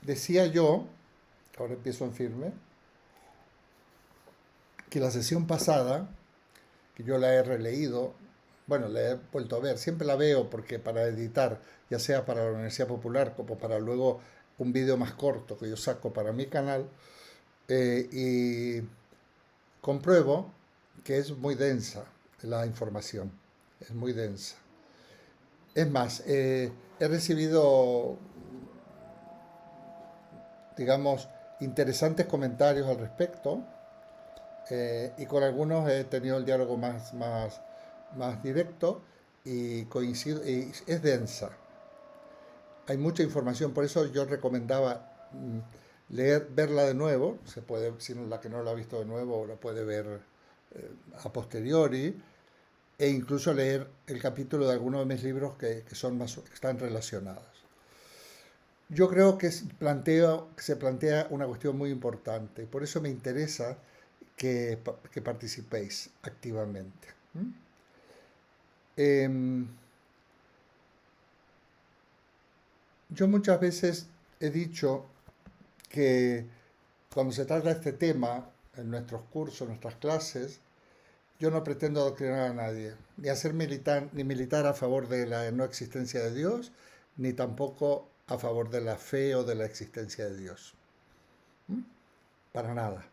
decía yo, ahora empiezo en firme, que la sesión pasada, que yo la he releído, bueno, la he vuelto a ver, siempre la veo porque para editar, ya sea para la Universidad Popular como para luego un vídeo más corto que yo saco para mi canal, y compruebo que es muy densa la información, es muy densa. Es más, he recibido, digamos, interesantes comentarios al respecto, y con algunos he tenido el diálogo más directo y coincido, y es densa. Hay mucha información, por eso yo recomendaba verla de nuevo, se puede, si no, la que no la ha visto de nuevo la puede ver a posteriori, e incluso leer el capítulo de algunos de mis libros que son más, que están relacionados. Yo creo que se plantea una cuestión muy importante, y por eso me interesa que participéis activamente. ¿Mm? Em, yo muchas veces he dicho que cuando se trata de este tema, en nuestros cursos, en nuestras clases, yo no pretendo adoctrinar a nadie, ni hacer militar, ni militar a favor de la no existencia de Dios, ni tampoco a favor de la fe o de la existencia de Dios. ¿Mm? Para nada.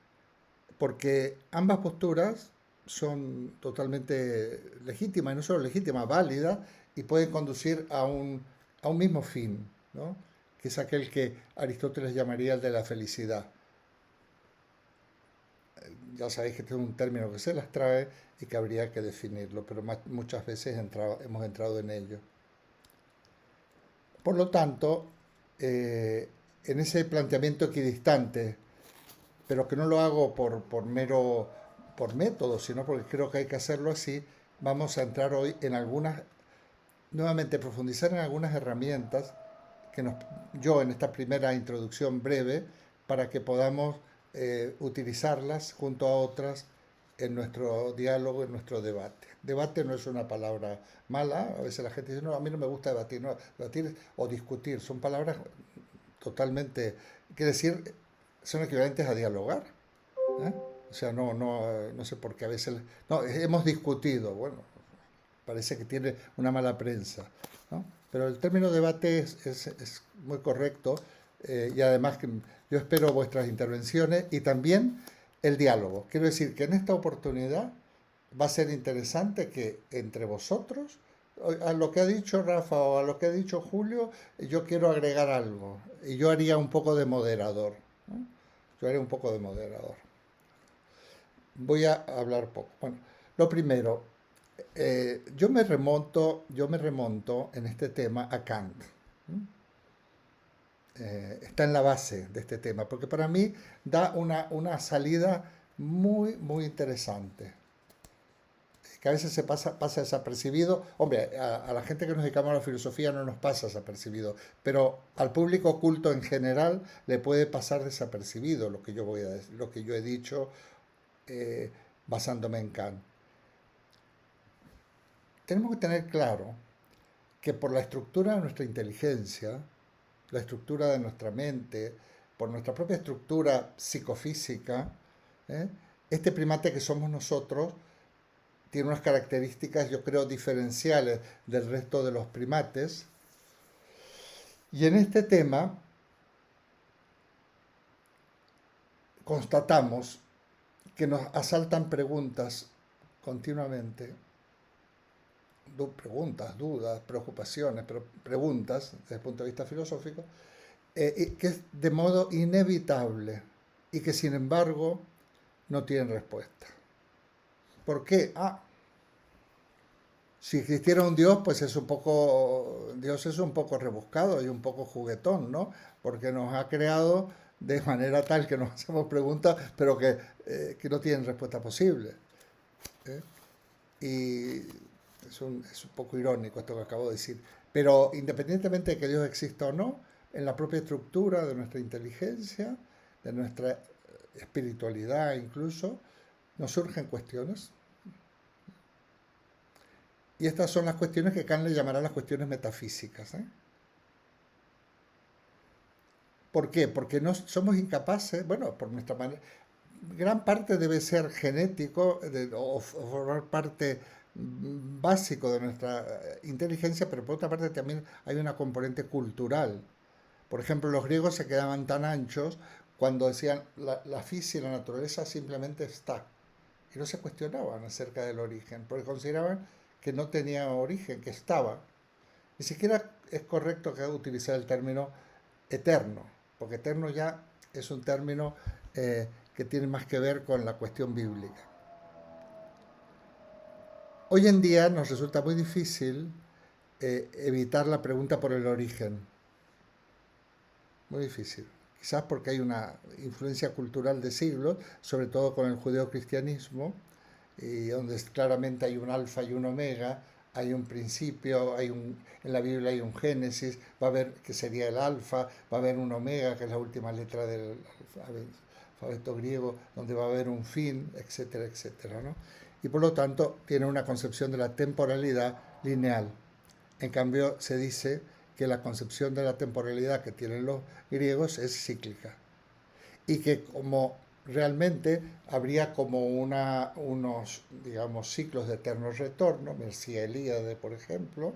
Porque ambas posturas son totalmente legítimas, y no solo legítimas, válidas, y pueden conducir a un mismo fin, ¿no? Que es aquel que Aristóteles llamaría el de la felicidad. Ya sabéis que este es un término que se las trae y que habría que definirlo, pero muchas veces hemos entrado en ello. Por lo tanto, en ese planteamiento equidistante, pero que no lo hago por método, sino porque creo que hay que hacerlo así, vamos a entrar hoy en algunas, nuevamente profundizar en algunas herramientas que yo en esta primera introducción breve, para que podamos utilizarlas junto a otras en nuestro diálogo, en nuestro debate. Debate no es una palabra mala, a veces la gente dice, no, a mí no me gusta debatir, no, debatir o discutir, son palabras totalmente, quiere decir, son equivalentes a dialogar. ¿Eh? O sea, no sé por qué a veces... No, hemos discutido, bueno, parece que tiene una mala prensa, ¿no? Pero el término debate es muy correcto, y además que yo espero vuestras intervenciones y también el diálogo. Quiero decir que en esta oportunidad va a ser interesante que entre vosotros, a lo que ha dicho Rafa o a lo que ha dicho Julio, yo quiero agregar algo y yo haría un poco de moderador, ¿no? Yo haría un poco de moderador. Voy a hablar poco. Bueno, lo primero, yo me remonto en este tema a Kant. ¿Mm? Está en la base de este tema, porque para mí da una salida muy interesante, que a veces pasa desapercibido. Hombre, a la gente que nos dedicamos a la filosofía no nos pasa desapercibido, pero al público culto en general le puede pasar desapercibido lo que yo voy a decir, lo que yo he dicho, eh, basándome en Kant. Tenemos que tener claro que por la estructura de nuestra inteligencia, la estructura de nuestra mente, por nuestra propia estructura psicofísica, ¿eh? Este primate que somos nosotros tiene unas características, yo creo, diferenciales del resto de los primates. Y en este tema constatamos que nos asaltan preguntas continuamente, preguntas, dudas, preocupaciones, pero preguntas desde el punto de vista filosófico, que es de modo inevitable y que sin embargo no tienen respuesta. ¿Por qué? Si existiera un Dios, pues Dios es un poco rebuscado y un poco juguetón, ¿no? Porque nos ha creado de manera tal que nos hacemos preguntas, pero que no tienen respuesta posible. ¿Eh? Y es un poco irónico esto que acabo de decir. Pero independientemente de que Dios exista o no, en la propia estructura de nuestra inteligencia, de nuestra espiritualidad incluso, nos surgen cuestiones. Y estas son las cuestiones que Kant le llamará las cuestiones metafísicas, ¿eh? ¿Por qué? Porque no somos incapaces, bueno, por nuestra manera, gran parte debe ser genético o formar parte básico de nuestra inteligencia, pero por otra parte también hay una componente cultural. Por ejemplo, los griegos se quedaban tan anchos cuando decían la física y la naturaleza simplemente está. Y no se cuestionaban acerca del origen, porque consideraban que no tenía origen, que estaba. Ni siquiera es correcto que utilizar el término eterno, porque eterno ya es un término que tiene más que ver con la cuestión bíblica. Hoy en día nos resulta muy difícil evitar la pregunta por el origen, muy difícil. Quizás porque hay una influencia cultural de siglos, sobre todo con el judeocristianismo, y donde claramente hay un alfa y un omega, hay un principio, en la Biblia hay un Génesis, va a haber que sería el alfa, va a haber un omega, que es la última letra del alfabeto griego, donde va a haber un fin, etcétera, etcétera, ¿no? Y por lo tanto tiene una concepción de la temporalidad lineal. En cambio, se dice que la concepción de la temporalidad que tienen los griegos es cíclica y que como realmente habría como unos, digamos, ciclos de eterno retorno, Mircea Eliade, por ejemplo,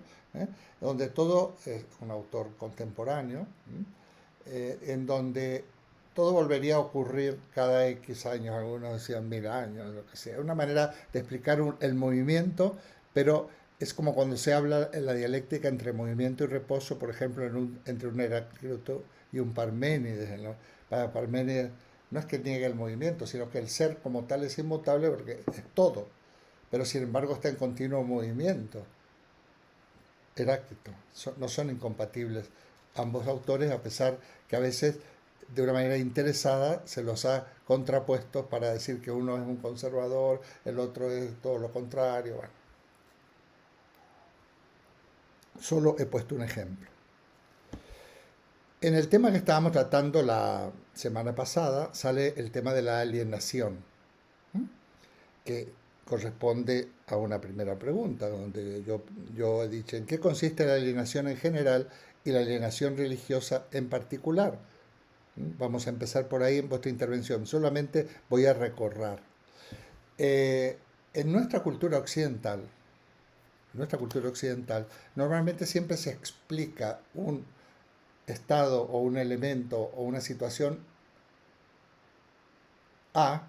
donde todo, es un autor contemporáneo, en donde todo volvería a ocurrir cada X años, algunos decían 1000 años, lo que sea. Una manera de explicar el movimiento, pero es como cuando se habla en la dialéctica entre movimiento y reposo, por ejemplo, entre un Heráclito y un Parménides, ¿no? Para Parménides no es que niegue el movimiento, sino que el ser como tal es inmutable porque es todo, pero sin embargo está en continuo movimiento. Heráclito, no son incompatibles ambos autores, a pesar que a veces de una manera interesada se los ha contrapuesto para decir que uno es un conservador, el otro es todo lo contrario. Bueno, solo he puesto un ejemplo. En el tema que estábamos tratando la semana pasada sale el tema de la alienación, que corresponde a una primera pregunta, donde yo he dicho en qué consiste la alienación en general y la alienación religiosa en particular. Vamos a empezar por ahí en vuestra intervención. Solamente voy a recorrer. En nuestra cultura occidental, normalmente siempre se explica un estado o un elemento o una situación A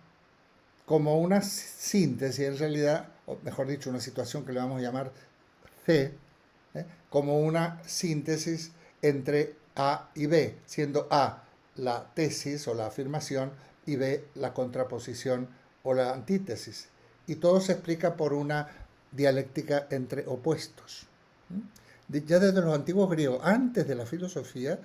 como una síntesis, en realidad, o mejor dicho, una situación que le vamos a llamar C, como una síntesis entre A y B, siendo A la tesis o la afirmación y B la contraposición o la antítesis. Y todo se explica por una dialéctica entre opuestos. Ya desde los antiguos griegos, antes de la filosofía,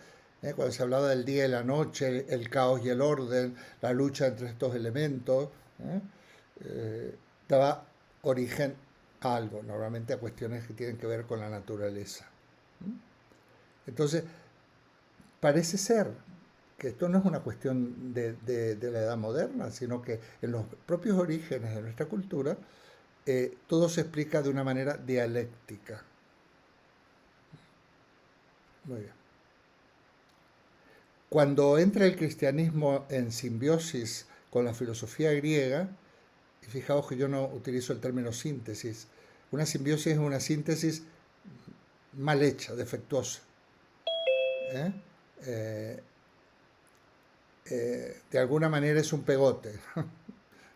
cuando se hablaba del día y la noche, el caos y el orden, la lucha entre estos elementos, ¿eh? Daba origen a algo, normalmente a cuestiones que tienen que ver con la naturaleza. Entonces, parece ser que esto no es una cuestión de la edad moderna, sino que en los propios orígenes de nuestra cultura, todo se explica de una manera dialéctica. Muy bien. Cuando entra el cristianismo en simbiosis con la filosofía griega, y fijaos que yo no utilizo el término síntesis, una simbiosis es una síntesis mal hecha, defectuosa. ¿eh? Eh, de alguna manera es un pegote,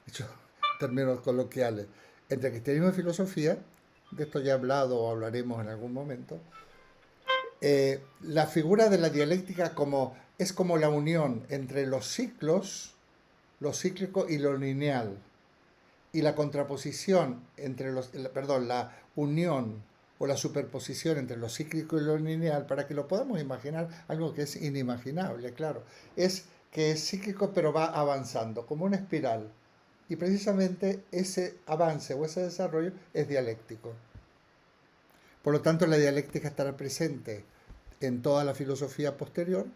dicho en términos coloquiales, entre cristianismo y filosofía. De esto ya he hablado o hablaremos en algún momento. La figura de la dialéctica es como la unión entre los ciclos, lo cíclico y lo lineal, y la contraposición entre la unión o la superposición entre lo cíclico y lo lineal, para que lo podamos imaginar, algo que es inimaginable, claro, es que es cíclico pero va avanzando, como una espiral. Y precisamente ese avance o ese desarrollo es dialéctico. Por lo tanto, la dialéctica estará presente en toda la filosofía posterior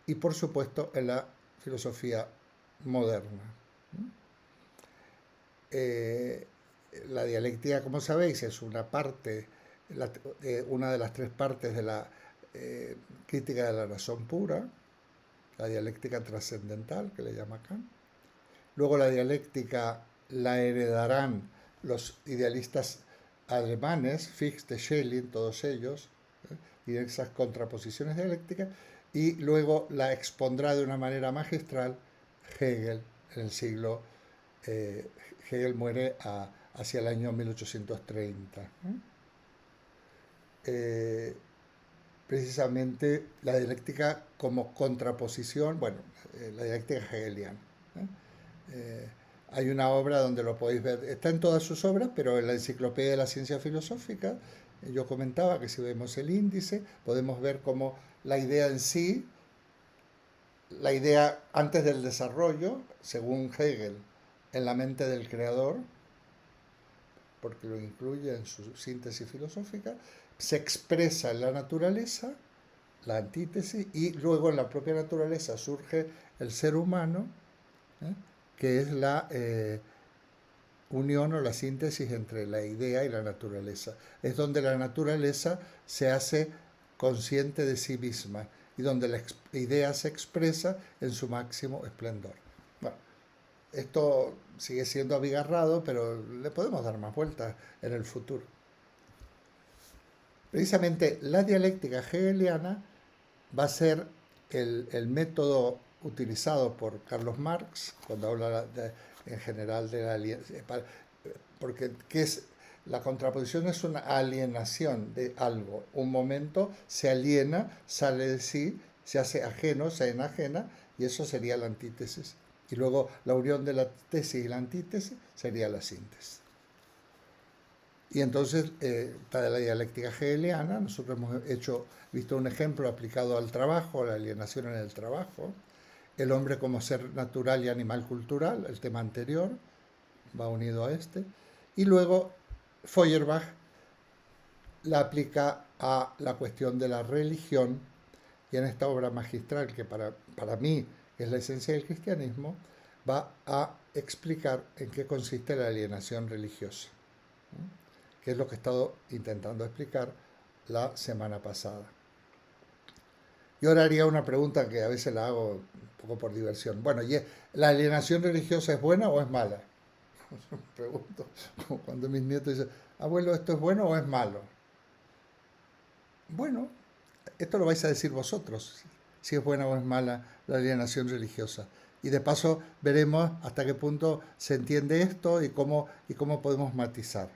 y, por supuesto, en la filosofía moderna. Eh, la dialéctica, como sabéis, es una parte, una de las tres partes de la crítica de la razón pura, la dialéctica trascendental, que le llama Kant. Luego la dialéctica la heredarán los idealistas alemanes, Fichte, Schelling, todos ellos, y esas contraposiciones dialécticas, y luego la expondrá de una manera magistral Hegel en el siglo. Hegel muere hacia el año 1830. Precisamente la dialéctica como contraposición, bueno, la dialéctica hegeliana. Hay una obra donde lo podéis ver, está en todas sus obras, pero en la Enciclopedia de la Ciencia Filosófica, yo comentaba que si vemos el índice, podemos ver cómo la idea en sí, la idea antes del desarrollo, según Hegel, en la mente del creador, porque lo incluye en su síntesis filosófica, se expresa en la naturaleza, la antítesis, y luego en la propia naturaleza surge el ser humano, que es la unión o la síntesis entre la idea y la naturaleza. Es donde la naturaleza se hace consciente de sí misma y donde la idea se expresa en su máximo esplendor. Bueno, esto sigue siendo abigarrado, pero le podemos dar más vueltas en el futuro. Precisamente la dialéctica hegeliana va a ser el método utilizado por Carlos Marx cuando habla en general de la alienación, porque ¿qué es? La contraposición es una alienación de algo. Un momento se aliena, sale de sí, se hace ajeno, se enajena, y eso sería la antítesis. Y luego la unión de la tesis y la antítesis sería la síntesis. Y entonces, para la dialéctica hegeliana, nosotros hemos visto un ejemplo aplicado al trabajo, la alienación en el trabajo, el hombre como ser natural y animal cultural, el tema anterior, va unido a este, y luego Feuerbach la aplica a la cuestión de la religión, y en esta obra magistral, que para mí es la esencia del cristianismo, va a explicar en qué consiste la alienación religiosa, que es lo que he estado intentando explicar la semana pasada. Yo ahora haría una pregunta que a veces la hago un poco por diversión. Bueno, ¿la alienación religiosa es buena o es mala? Pregunto, como cuando mis nietos dicen, abuelo, ¿esto es bueno o es malo? Bueno, esto lo vais a decir vosotros, si es buena o es mala la alienación religiosa. Y de paso veremos hasta qué punto se entiende esto y cómo podemos matizar.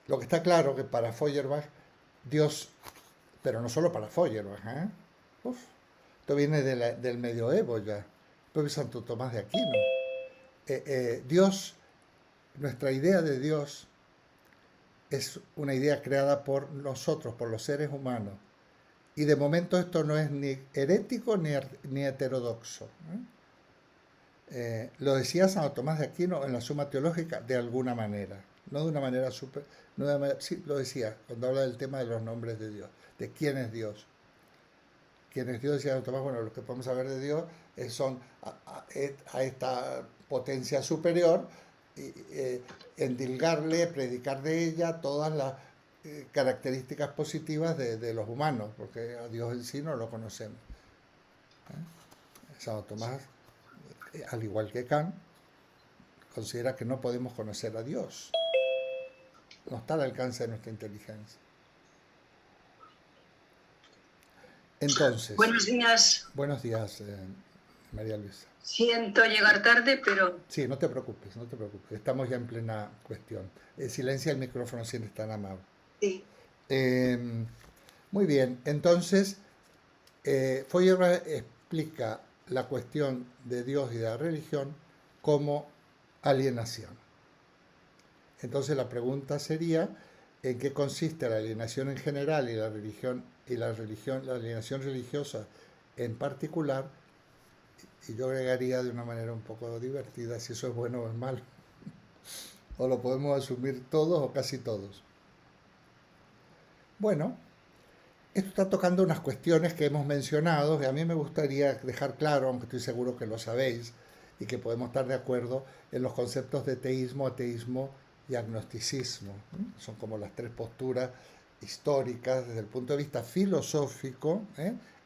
Lo que está claro que para Feuerbach, Dios, pero no solo para Feuerbach, esto viene del medioevo ya, propio Santo Tomás de Aquino. Dios, nuestra idea de Dios es una idea creada por nosotros, por los seres humanos. Y de momento esto no es ni herético ni heterodoxo. Lo decía Santo Tomás de Aquino en la Suma Teológica de alguna manera, no de una manera súper, sí, lo decía cuando habla del tema de los nombres de Dios, de quién es Dios. Quién es Dios, decía Santo Tomás, bueno, lo que podemos saber de Dios son a esta potencia superior, endilgarle, predicar de ella todas las características positivas de los humanos, porque a Dios en sí no lo conocemos. Santo Tomás, al igual que Kant, considera que no podemos conocer a Dios. No está al alcance de nuestra inteligencia. Entonces, buenos días. Buenos días, María Luisa. Siento llegar tarde, pero... Sí, no te preocupes, no te preocupes. Estamos ya en plena cuestión. Silencia el micrófono si eres tan amable. Sí. Muy bien, entonces, Feuerbach explica la cuestión de Dios y de la religión como alienación. Entonces la pregunta sería, ¿en qué consiste la alienación en general y la alienación religiosa en particular? Y yo agregaría de una manera un poco divertida si eso es bueno o es malo. O lo podemos asumir todos o casi todos. Bueno, esto está tocando unas cuestiones que hemos mencionado, que a mí me gustaría dejar claro, aunque estoy seguro que lo sabéis, y que podemos estar de acuerdo en los conceptos de teísmo, ateísmo y agnosticismo. Son como las tres posturas históricas desde el punto de vista filosófico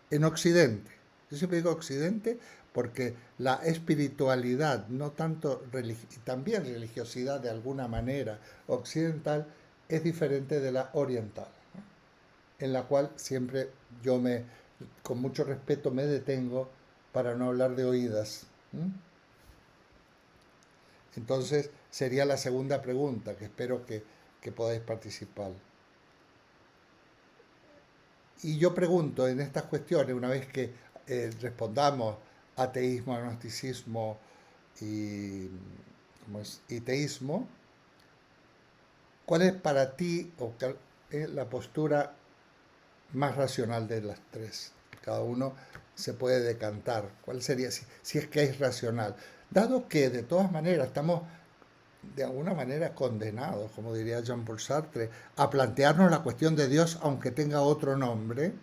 en Occidente. Yo siempre digo Occidente porque la espiritualidad, no tanto y también religiosidad de alguna manera occidental, es diferente de la oriental, ¿no? En la cual siempre con mucho respeto, me detengo para no hablar de oídas. ¿Mm? Entonces, sería la segunda pregunta, que espero que podáis participar. Y yo pregunto en estas cuestiones, una vez que respondamos ateísmo, agnosticismo y, y teísmo, ¿cuál es para ti la postura más racional de las tres? Cada uno se puede decantar. ¿Cuál sería, si es que es racional? Dado que de todas maneras estamos de alguna manera condenados, como diría Jean-Paul Sartre, a plantearnos la cuestión de Dios aunque tenga otro nombre,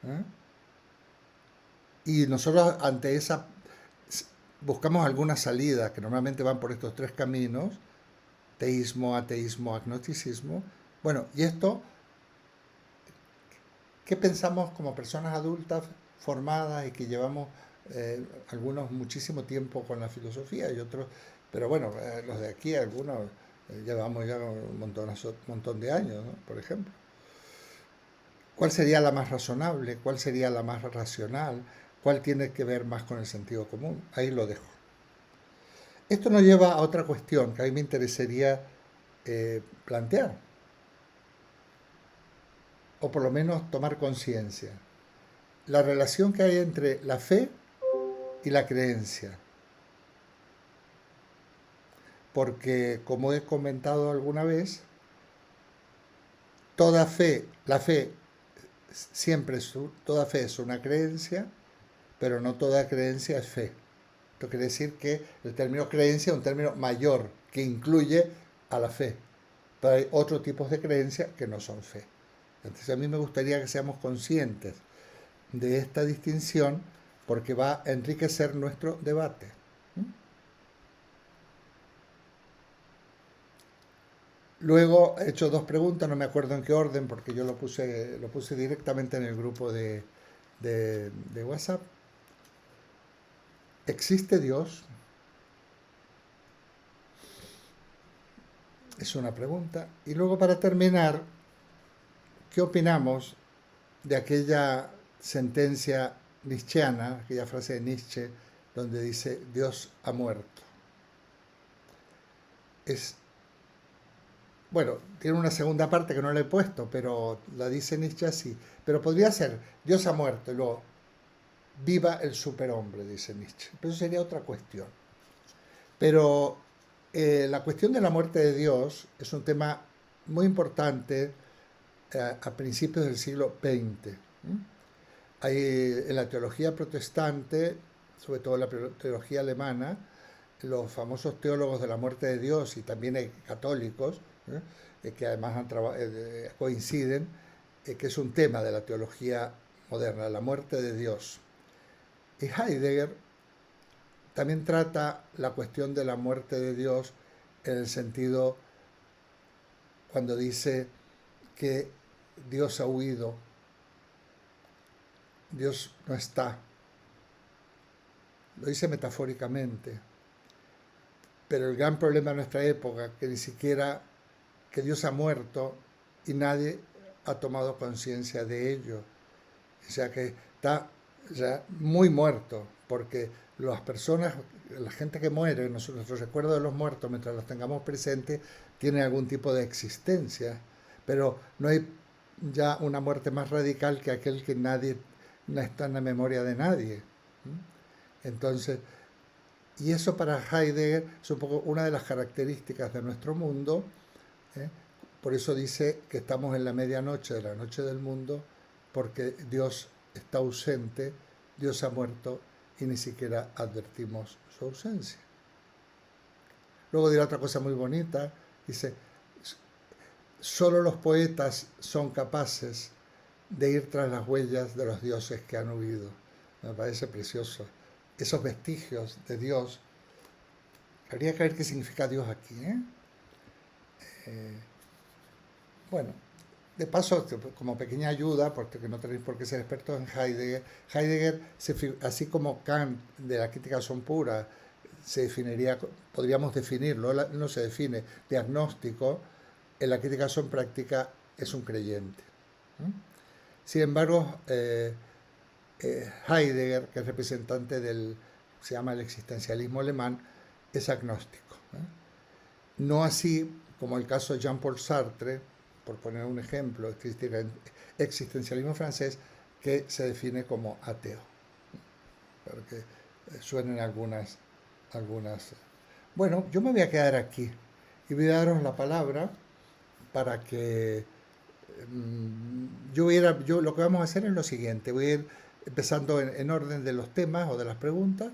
¿eh? Y nosotros ante esa buscamos alguna salida, que normalmente van por estos tres caminos: teísmo, ateísmo, agnosticismo. Bueno, y esto, ¿qué pensamos como personas adultas formadas y que llevamos algunos muchísimo tiempo con la filosofía y otros, pero bueno, los de aquí, algunos llevamos ya un montón de años, ¿no? Por ejemplo. ¿Cuál sería la más razonable? ¿Cuál sería la más racional? ¿Cuál tiene que ver más con el sentido común? Ahí lo dejo. Esto nos lleva a otra cuestión que a mí me interesaría plantear, o por lo menos tomar conciencia. La relación que hay entre la fe y la creencia. Porque, como he comentado alguna vez, la fe toda fe es una creencia, pero no toda creencia es fe. Esto quiere decir que el término creencia es un término mayor que incluye a la fe. Pero hay otros tipos de creencia que no son fe. Entonces a mí me gustaría que seamos conscientes de esta distinción porque va a enriquecer nuestro debate. Luego he hecho dos preguntas, no me acuerdo en qué orden porque yo lo puse directamente en el grupo de WhatsApp. ¿Existe Dios? Es una pregunta. Y luego, para terminar, ¿qué opinamos de aquella sentencia nietzscheana, aquella frase de Nietzsche, donde dice Dios ha muerto? Bueno, tiene una segunda parte que no le he puesto, pero la dice Nietzsche así. Pero podría ser Dios ha muerto y luego viva el superhombre, dice Nietzsche. Pero eso sería otra cuestión. Pero la cuestión de la muerte de Dios es un tema muy importante a principios del siglo XX. Hay en la teología protestante, sobre todo la teología alemana, los famosos teólogos de la muerte de Dios, y también hay católicos que además coinciden, que es un tema de la teología moderna, la muerte de Dios. Y Heidegger también trata la cuestión de la muerte de Dios en el sentido cuando dice que Dios ha huido, Dios no está. Lo dice metafóricamente. Pero el gran problema de nuestra época, que ni siquiera que Dios ha muerto y nadie ha tomado conciencia de ello. O sea que está ya muy muerto, porque las personas, la gente que muere, nuestro recuerdo de los muertos, mientras los tengamos presentes, tiene algún tipo de existencia, pero no hay ya una muerte más radical que aquel que nadie no está en la memoria de nadie. Entonces, y eso para Heidegger es un poco una de las características de nuestro mundo. Por eso dice que estamos en la medianoche de la noche del mundo, porque Dios está ausente, Dios ha muerto y ni siquiera advertimos su ausencia. Luego dirá otra cosa muy bonita, dice, solo los poetas son capaces de ir tras las huellas de los dioses que han huido. Me parece precioso. Esos vestigios de Dios. Habría que ver qué significa Dios aquí. Bueno, De paso, como pequeña ayuda, porque no tenéis por qué ser expertos en Heidegger, Heidegger, así como Kant de la crítica son pura, se definiría, podríamos definirlo, no se define, de agnóstico, en la crítica son práctica es un creyente. ¿Mm? Sin embargo, Heidegger, que es representante del, se llama el existencialismo alemán, es agnóstico. No así como el caso de Jean-Paul Sartre, por poner un ejemplo, existencialismo francés, que se define como ateo. Porque suenen algunas. Bueno, yo me voy a quedar aquí y voy a daros la palabra para que yo lo que vamos a hacer es lo siguiente, voy a ir empezando en orden de los temas o de las preguntas.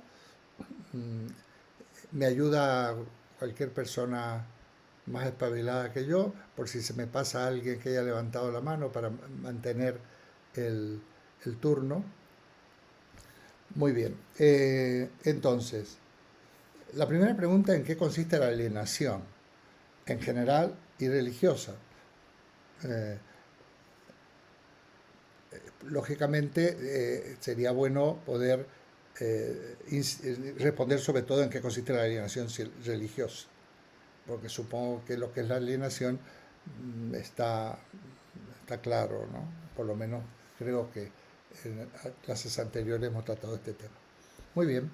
Mm, Me ayuda cualquier persona más espabilada que yo, por si se me pasa alguien que haya levantado la mano para mantener el, el turno. Muy bien. Entonces, la primera pregunta: ¿en qué consiste la alienación? En general y religiosa. Eh, Lógicamente, sería bueno poder responder sobre todo en qué consiste la alienación religiosa, porque supongo que lo que es la alienación está claro, ¿no? Por lo menos creo que en clases anteriores hemos tratado este tema. Muy bien.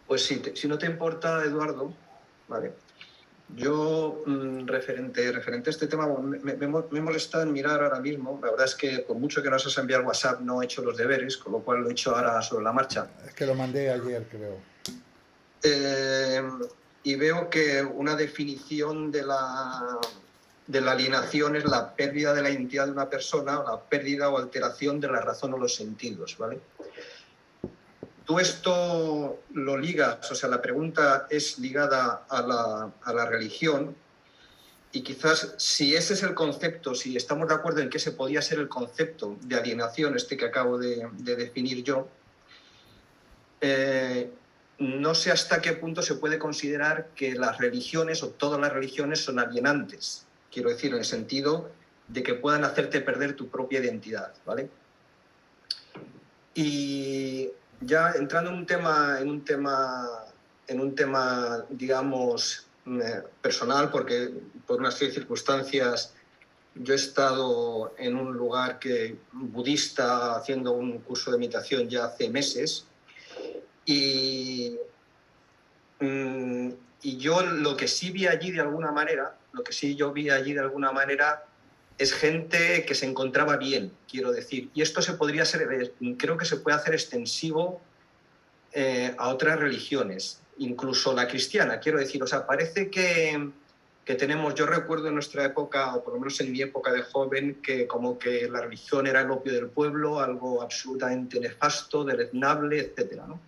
Pues si no te importa, Eduardo, vale. Yo, referente a este tema, me he molestado en mirar ahora mismo. La verdad es que por mucho que nos has enviado el WhatsApp, no he hecho los deberes, con lo cual lo he hecho ahora sobre la marcha. Es que lo mandé ayer, creo. Y veo que una definición de la alienación es la pérdida de la identidad de una persona, o la pérdida o alteración de la razón o los sentidos, ¿vale? Tú esto lo ligas, o sea, la pregunta es ligada a la religión, y quizás si ese es el concepto, si estamos de acuerdo en que ese podía ser el concepto de alienación, este que acabo de definir yo, no sé hasta qué punto se puede considerar que las religiones o todas las religiones son alienantes. Quiero decir, en el sentido de que puedan hacerte perder tu propia identidad, ¿vale? Y ya entrando en un tema, digamos, personal, porque por una serie de circunstancias yo he estado en un lugar budista haciendo un curso de meditación ya hace meses, y yo lo que sí vi allí de alguna manera, es gente que se encontraba bien, quiero decir. Y esto creo que se puede hacer extensivo a otras religiones, incluso la cristiana, quiero decir. O sea, parece que tenemos, yo recuerdo en nuestra época, o por lo menos en mi época de joven, que como que la religión era el opio del pueblo, algo absolutamente nefasto, deleznable, etcétera, ¿no?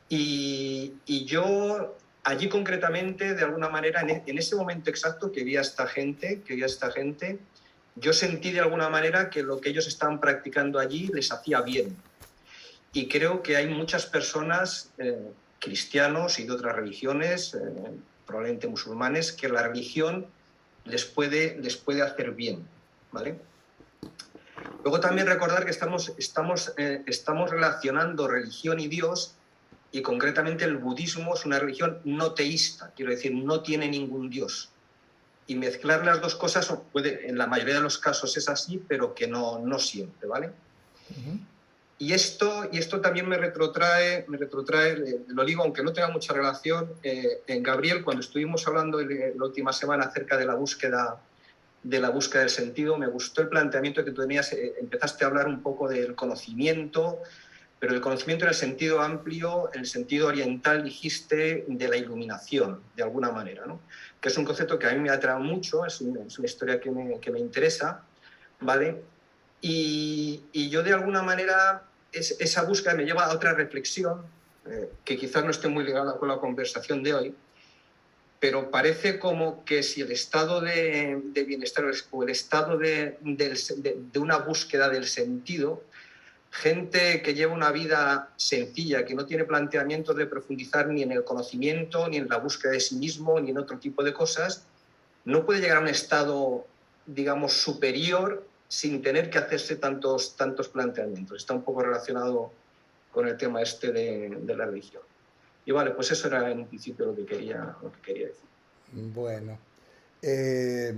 Y yo allí concretamente, de alguna manera, en ese momento exacto que vi a esta gente, yo sentí de alguna manera que lo que ellos estaban practicando allí les hacía bien. Y creo que hay muchas personas, cristianos y de otras religiones, probablemente musulmanes, que la religión les puede hacer bien, ¿vale? Luego también recordar que estamos relacionando religión y Dios, y concretamente el budismo es una religión no teísta, quiero decir, no tiene ningún dios. Y mezclar las dos cosas en la mayoría de los casos es así, pero que no siempre, ¿vale? Uh-huh. Y esto también me retrotrae, lo digo aunque no tenga mucha relación, en Gabriel, cuando estuvimos hablando la última semana acerca de la búsqueda del sentido, me gustó el planteamiento que tú tenías. Empezaste a hablar un poco del conocimiento, pero el conocimiento en el sentido amplio, en el sentido oriental, dijiste, de la iluminación, de alguna manera, ¿no? Que es un concepto que a mí me atrae mucho, es una historia que me interesa, ¿vale? Y yo de alguna manera, esa búsqueda me lleva a otra reflexión, que quizás no esté muy ligada con la conversación de hoy, pero parece como que si el estado de bienestar o el estado de una búsqueda del sentido, gente que lleva una vida sencilla, que no tiene planteamientos de profundizar ni en el conocimiento, ni en la búsqueda de sí mismo, ni en otro tipo de cosas, no puede llegar a un estado digamos, superior sin tener que hacerse tantos planteamientos. Está un poco relacionado con el tema este de la religión. Y vale, pues eso era en principio lo que quería decir. Bueno, eh,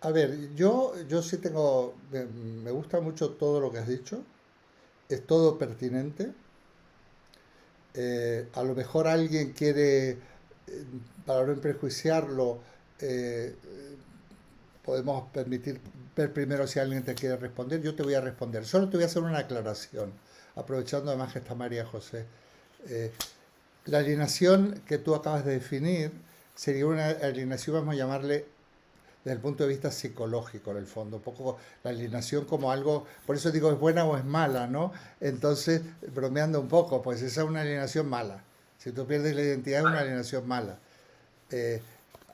a ver, yo sí tengo, me gusta mucho todo lo que has dicho, es todo pertinente. A lo mejor alguien quiere, para no prejuiciarlo, eh, podemos permitir ver primero si alguien te quiere responder. Yo te voy a responder. Solo te voy a hacer una aclaración, aprovechando además que está María José. Eh, la alienación que tú acabas de definir sería una alienación, vamos a llamarle desde el punto de vista psicológico, en el fondo, un poco la alienación como algo, por eso digo es buena o es mala, ¿no? Entonces, bromeando un poco, pues esa es una alienación mala. Si tú pierdes la identidad es una alienación mala. Eh,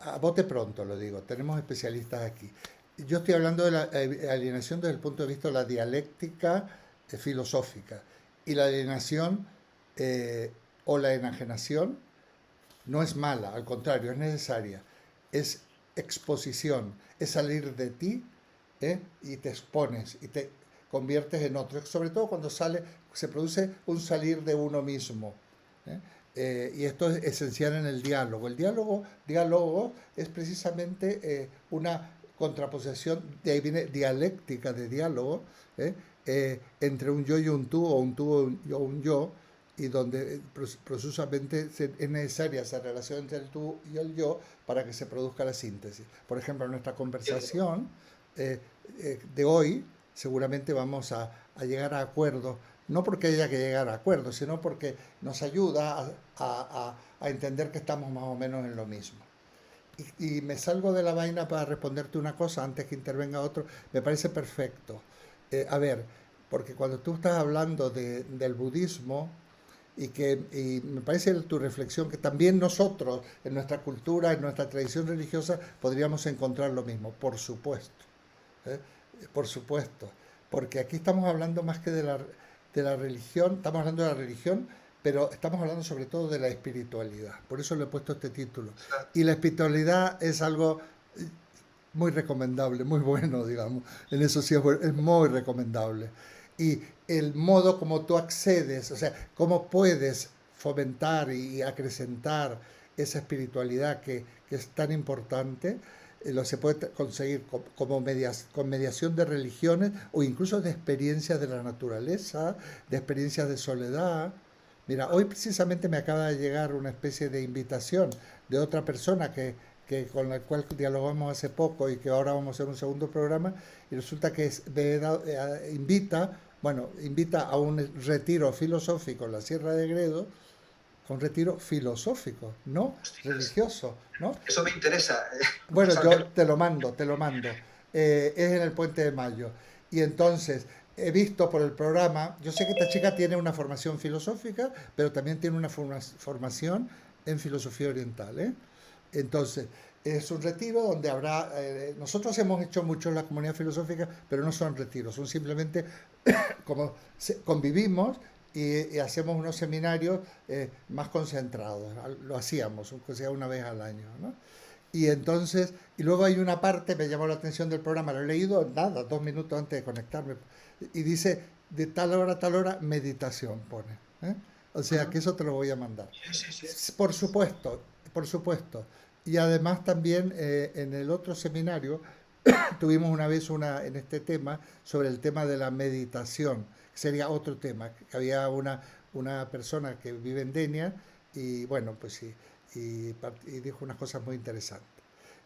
a bote pronto lo digo, tenemos especialistas aquí. Yo estoy hablando de la alienación desde el punto de vista de la dialéctica filosófica. Y la alienación o la enajenación no es mala, al contrario, es necesaria. Es exposición, es salir de ti y te expones y te conviertes en otro. Sobre todo cuando se produce un salir de uno mismo. ¿eh? Y esto es esencial en el diálogo. El diálogo es precisamente una contraposición, de ahí viene dialéctica de diálogo, entre un yo y un tú, o un tú y un yo, y donde precisamente es necesaria esa relación entre el tú y el yo para que se produzca la síntesis. Por ejemplo, en nuestra conversación de hoy seguramente vamos a llegar a acuerdos, no porque haya que llegar a acuerdos, sino porque nos ayuda a entender que estamos más o menos en lo mismo. Y me salgo de la vaina para responderte una cosa antes que intervenga otro, me parece perfecto. A ver, porque cuando tú estás hablando del budismo, y me parece tu reflexión que también nosotros, en nuestra cultura, en nuestra tradición religiosa, podríamos encontrar lo mismo, por supuesto. ¿eh? Por supuesto. Porque aquí estamos hablando más que de la religión, estamos hablando de la religión, pero estamos hablando sobre todo de la espiritualidad. Por eso le he puesto este título. Y la espiritualidad es algo muy recomendable, muy bueno, digamos. En eso sí es muy recomendable. Y el modo como tú accedes, o sea, cómo puedes fomentar y acrecentar esa espiritualidad que es tan importante, lo se puede conseguir con mediación de religiones o incluso de experiencias de la naturaleza, de experiencias de soledad. Mira, hoy precisamente me acaba de llegar una especie de invitación de otra persona con la cual dialogamos hace poco y que ahora vamos a hacer un segundo programa, y resulta que invita a un retiro filosófico en la Sierra de Gredo, un retiro filosófico, no religioso, ¿no? Eso me interesa. Bueno, yo te lo mando, te lo mando. Es en el Puente de Mayo. Y entonces he visto por el programa, yo sé que esta chica tiene una formación filosófica, pero también tiene una formación en filosofía oriental. Entonces, es un retiro donde habrá, nosotros hemos hecho mucho en la comunidad filosófica, pero no son retiros, son simplemente como convivimos y hacemos unos seminarios más concentrados. Lo hacíamos, aunque sea una vez al año, ¿no? Y entonces, y luego hay una parte, me llamó la atención del programa, lo he leído, nada, 2 minutos antes de conectarme, y dice, de tal hora a tal hora, meditación, pone. O sea, que eso te lo voy a mandar. Sí. Por supuesto, por supuesto. Y además también en el otro seminario tuvimos una vez en este tema sobre el tema de la meditación, que sería otro tema, que había una persona que vive en Denia y bueno, pues sí, y dijo unas cosas muy interesantes.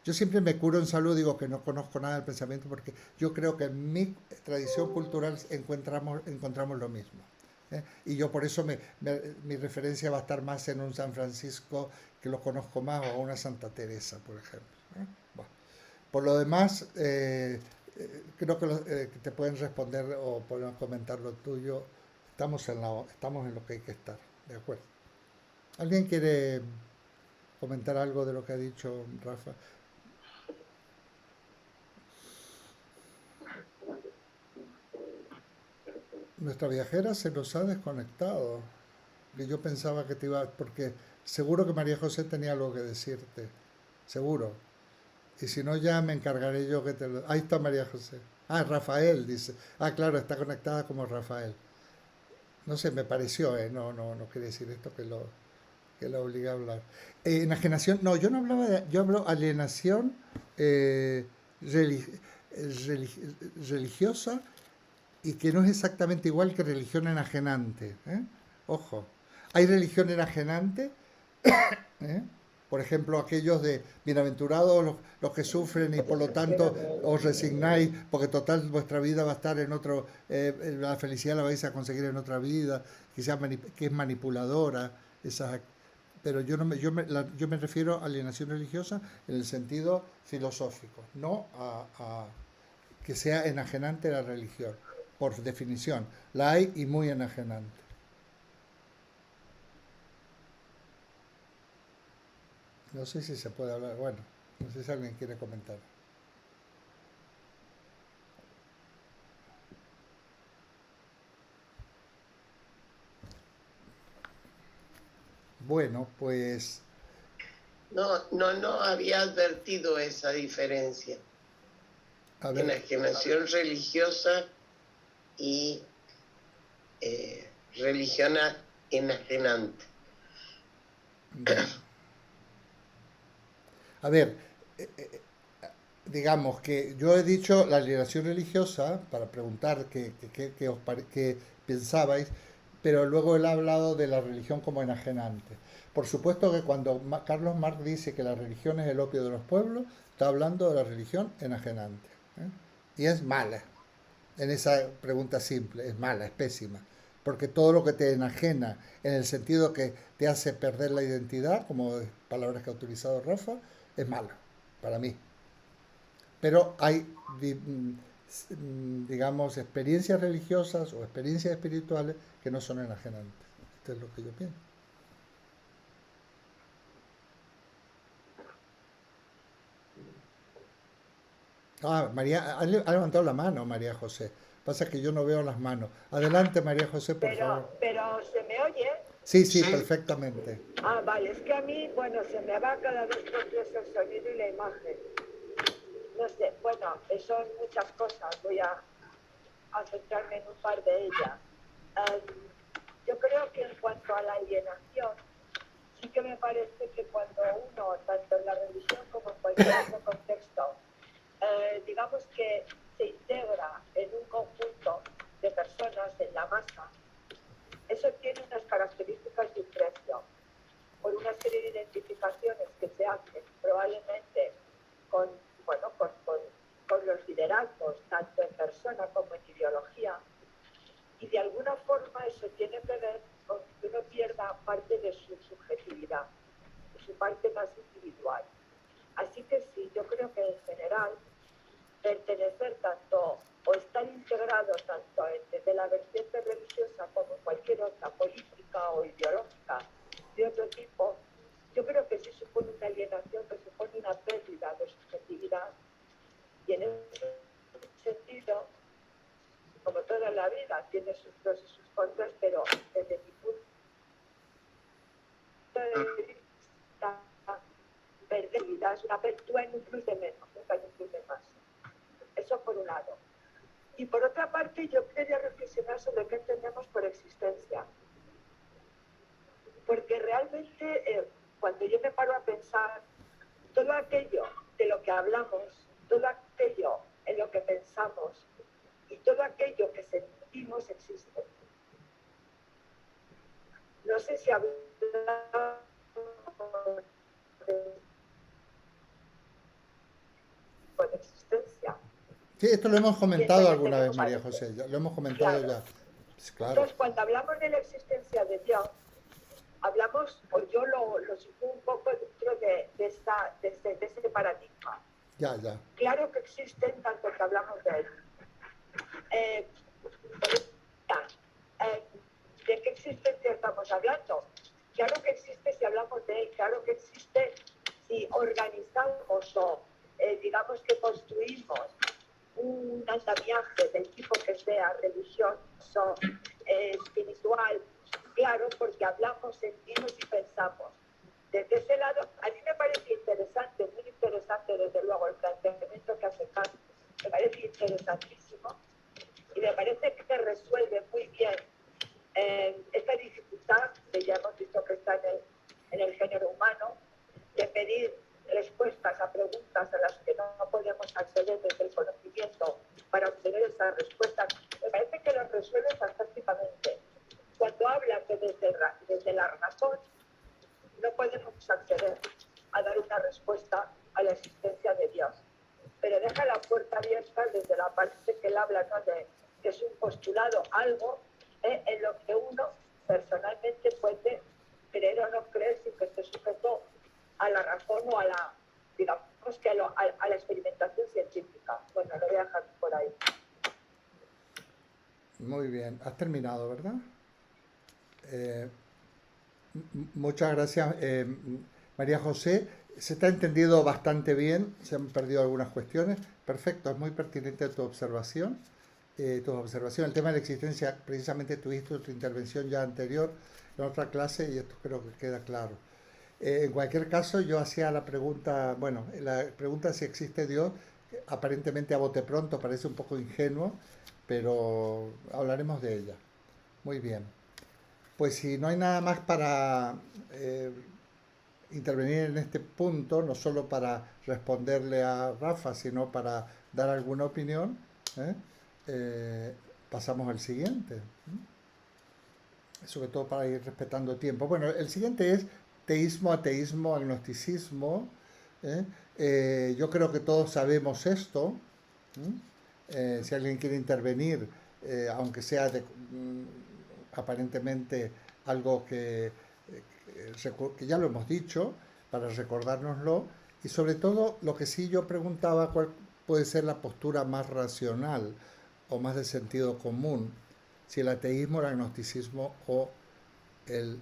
Yo siempre me curo en salud, digo que no conozco nada del pensamiento porque yo creo que en mi tradición cultural encontramos lo mismo. Y yo por eso mi referencia va a estar más en un San Francisco que lo conozco más, o a una Santa Teresa, por ejemplo. Bueno, por lo demás, creo que te pueden responder o pueden comentar lo tuyo. Estamos en lo que hay que estar, ¿de acuerdo? ¿Alguien quiere comentar algo de lo que ha dicho Rafa? Nuestra viajera se nos ha desconectado. Que yo pensaba que te iba, porque seguro que María José tenía algo que decirte, seguro. Y si no, ya me encargaré yo que te lo... Ahí está María José. Ah, Rafael, dice. Ah, claro, está conectada como Rafael. No sé, me pareció, no quiere decir esto que lo obligue a hablar. Enajenación, no, yo no hablaba de... Yo hablo alienación eh, relig- religiosa y que no es exactamente igual que religión enajenante. ¿Eh? Ojo, hay religión enajenante, ¿eh? Por ejemplo, aquellos de bienaventurados los que sufren y por lo tanto os resignáis porque total vuestra vida va a estar en otro, la felicidad la vais a conseguir en otra vida, que es manipuladora, esas, pero yo me refiero a alienación religiosa en el sentido filosófico, no a que sea enajenante la religión, por definición. La hay y muy enajenante. No sé si se puede hablar, bueno, no sé si alguien quiere comentar. Bueno, pues, No había advertido esa diferencia. a ver, Enajenación religiosa y religión enajenante. a ver, digamos que yo he dicho la alienación religiosa para preguntar qué pensabais, pero luego él ha hablado de la religión como enajenante. Por supuesto que cuando Carlos Marx dice que la religión es el opio de los pueblos, está hablando de la religión enajenante. ¿Eh? Y es mala. En esa pregunta simple, es mala, es pésima. Porque todo lo que te enajena, en el sentido que te hace perder la identidad, como palabras que ha utilizado Rafa, es malo, para mí. Pero hay, digamos, experiencias religiosas o experiencias espirituales que no son enajenantes. Esto es lo que yo pienso. Ah, María, ha levantado la mano María José. Pasa que yo no veo las manos. Adelante, María José, por favor. Pero ¿se me oye? Sí, sí, perfectamente. Ah, vale, es que a mí, bueno, se me va cada 2 por 3 el sonido y la imagen. No sé, bueno, son muchas cosas, voy a centrarme en un par de ellas. Em, yo creo que en cuanto a la alienación, sí que me parece que cuando uno, tanto en la religión como en cualquier otro contexto, digamos que se integra en un conjunto de personas, en la masa, eso tiene unas características de un precio, por una serie de identificaciones que se hacen probablemente con, bueno, con los liderazgos, tanto en persona como en ideología, y de alguna forma eso tiene que ver con que uno pierda parte de su subjetividad, de su parte más individual. Así que sí, yo creo que en general pertenecer tanto o estar integrado tanto desde la vertiente religiosa como en cualquier otra política o ideológica de otro tipo, yo creo que sí supone una alienación, que supone una pérdida de subjetividad. Y en ese sentido, como toda la vida, tiene sus pros y sus contras, pero desde mi punto de vista, perder es una apertura en un plus de menos, nunca en un plus de más. Eso por un lado. Y por otra parte, yo quería reflexionar sobre qué entendemos por existencia. Porque realmente, cuando yo me paro a pensar, todo aquello de lo que hablamos, todo aquello en lo que pensamos y todo aquello que sentimos existe. No sé si hablamos de existencia. Sí, esto lo hemos Y comentado alguna vez, entendemos a María veces. José. Lo hemos comentado Claro. ya. Pues claro. Entonces, cuando hablamos de la existencia de Dios, hablamos, o yo lo sitúo un poco dentro de ese paradigma. Ya, ya. Claro que existen tanto que hablamos de él. ¿De qué existencia estamos hablando? Claro que existe si hablamos de él, claro que existe si organizamos o digamos que construimos un andamiaje del tipo que sea religioso, espiritual, claro, porque hablamos, sentimos y pensamos. desde ese lado, a mí me parece interesante, muy interesante desde luego el planteamiento que hace Kant, me parece interesantísimo y me parece que resuelve muy bien esta dificultad que ya hemos visto que está en el género humano, de pedir respuestas a preguntas a las que no podemos acceder desde el conocimiento para obtener esas respuestas. Me parece que lo resuelve fantásticamente. Cuando habla que desde la razón no podemos acceder a dar una respuesta a la existencia de Dios, pero deja la puerta abierta desde la parte que él habla, ¿no? De que es un postulado, algo en lo que uno personalmente puede creer o no creer sin que esté sujeto a la razón o a la, digamos que a la experimentación científica. Bueno, lo voy a dejar por ahí. Muy bien, has terminado, ¿verdad? Muchas gracias, María José. Se te ha entendido bastante bien, se han perdido algunas cuestiones. Perfecto, es muy pertinente tu observación. El tema de la existencia, precisamente tuviste tu intervención ya anterior en otra clase y esto creo que queda claro. En cualquier caso, yo hacía la pregunta, bueno, la pregunta si existe Dios, aparentemente a bote pronto parece un poco ingenuo, pero hablaremos de ella. Muy bien. Pues si no hay nada más para intervenir en este punto, no solo para responderle a Rafa, sino para dar alguna opinión, pasamos al siguiente. Sobre todo para ir respetando tiempo. Bueno, el siguiente es teísmo, ateísmo, agnosticismo. Yo creo que todos sabemos esto. Si alguien quiere intervenir, aunque sea aparentemente algo que ya lo hemos dicho, para recordárnoslo, y sobre todo lo que sí yo preguntaba, cuál puede ser la postura más racional o más de sentido común, si el ateísmo, el agnosticismo o el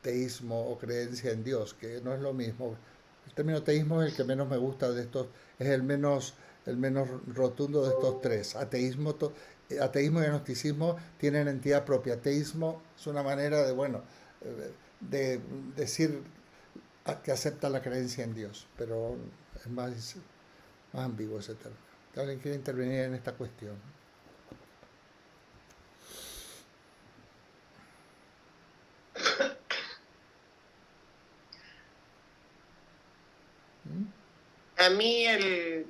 teísmo o creencia en Dios, que no es lo mismo. El término teísmo es el que menos me gusta de estos, es el menos rotundo de estos tres. Ateísmo y agnosticismo tienen entidad propia. Ateísmo es una manera de, bueno, de decir que acepta la creencia en Dios, pero es más ambiguo ese término. ¿Alguien quiere intervenir en esta cuestión? A mí el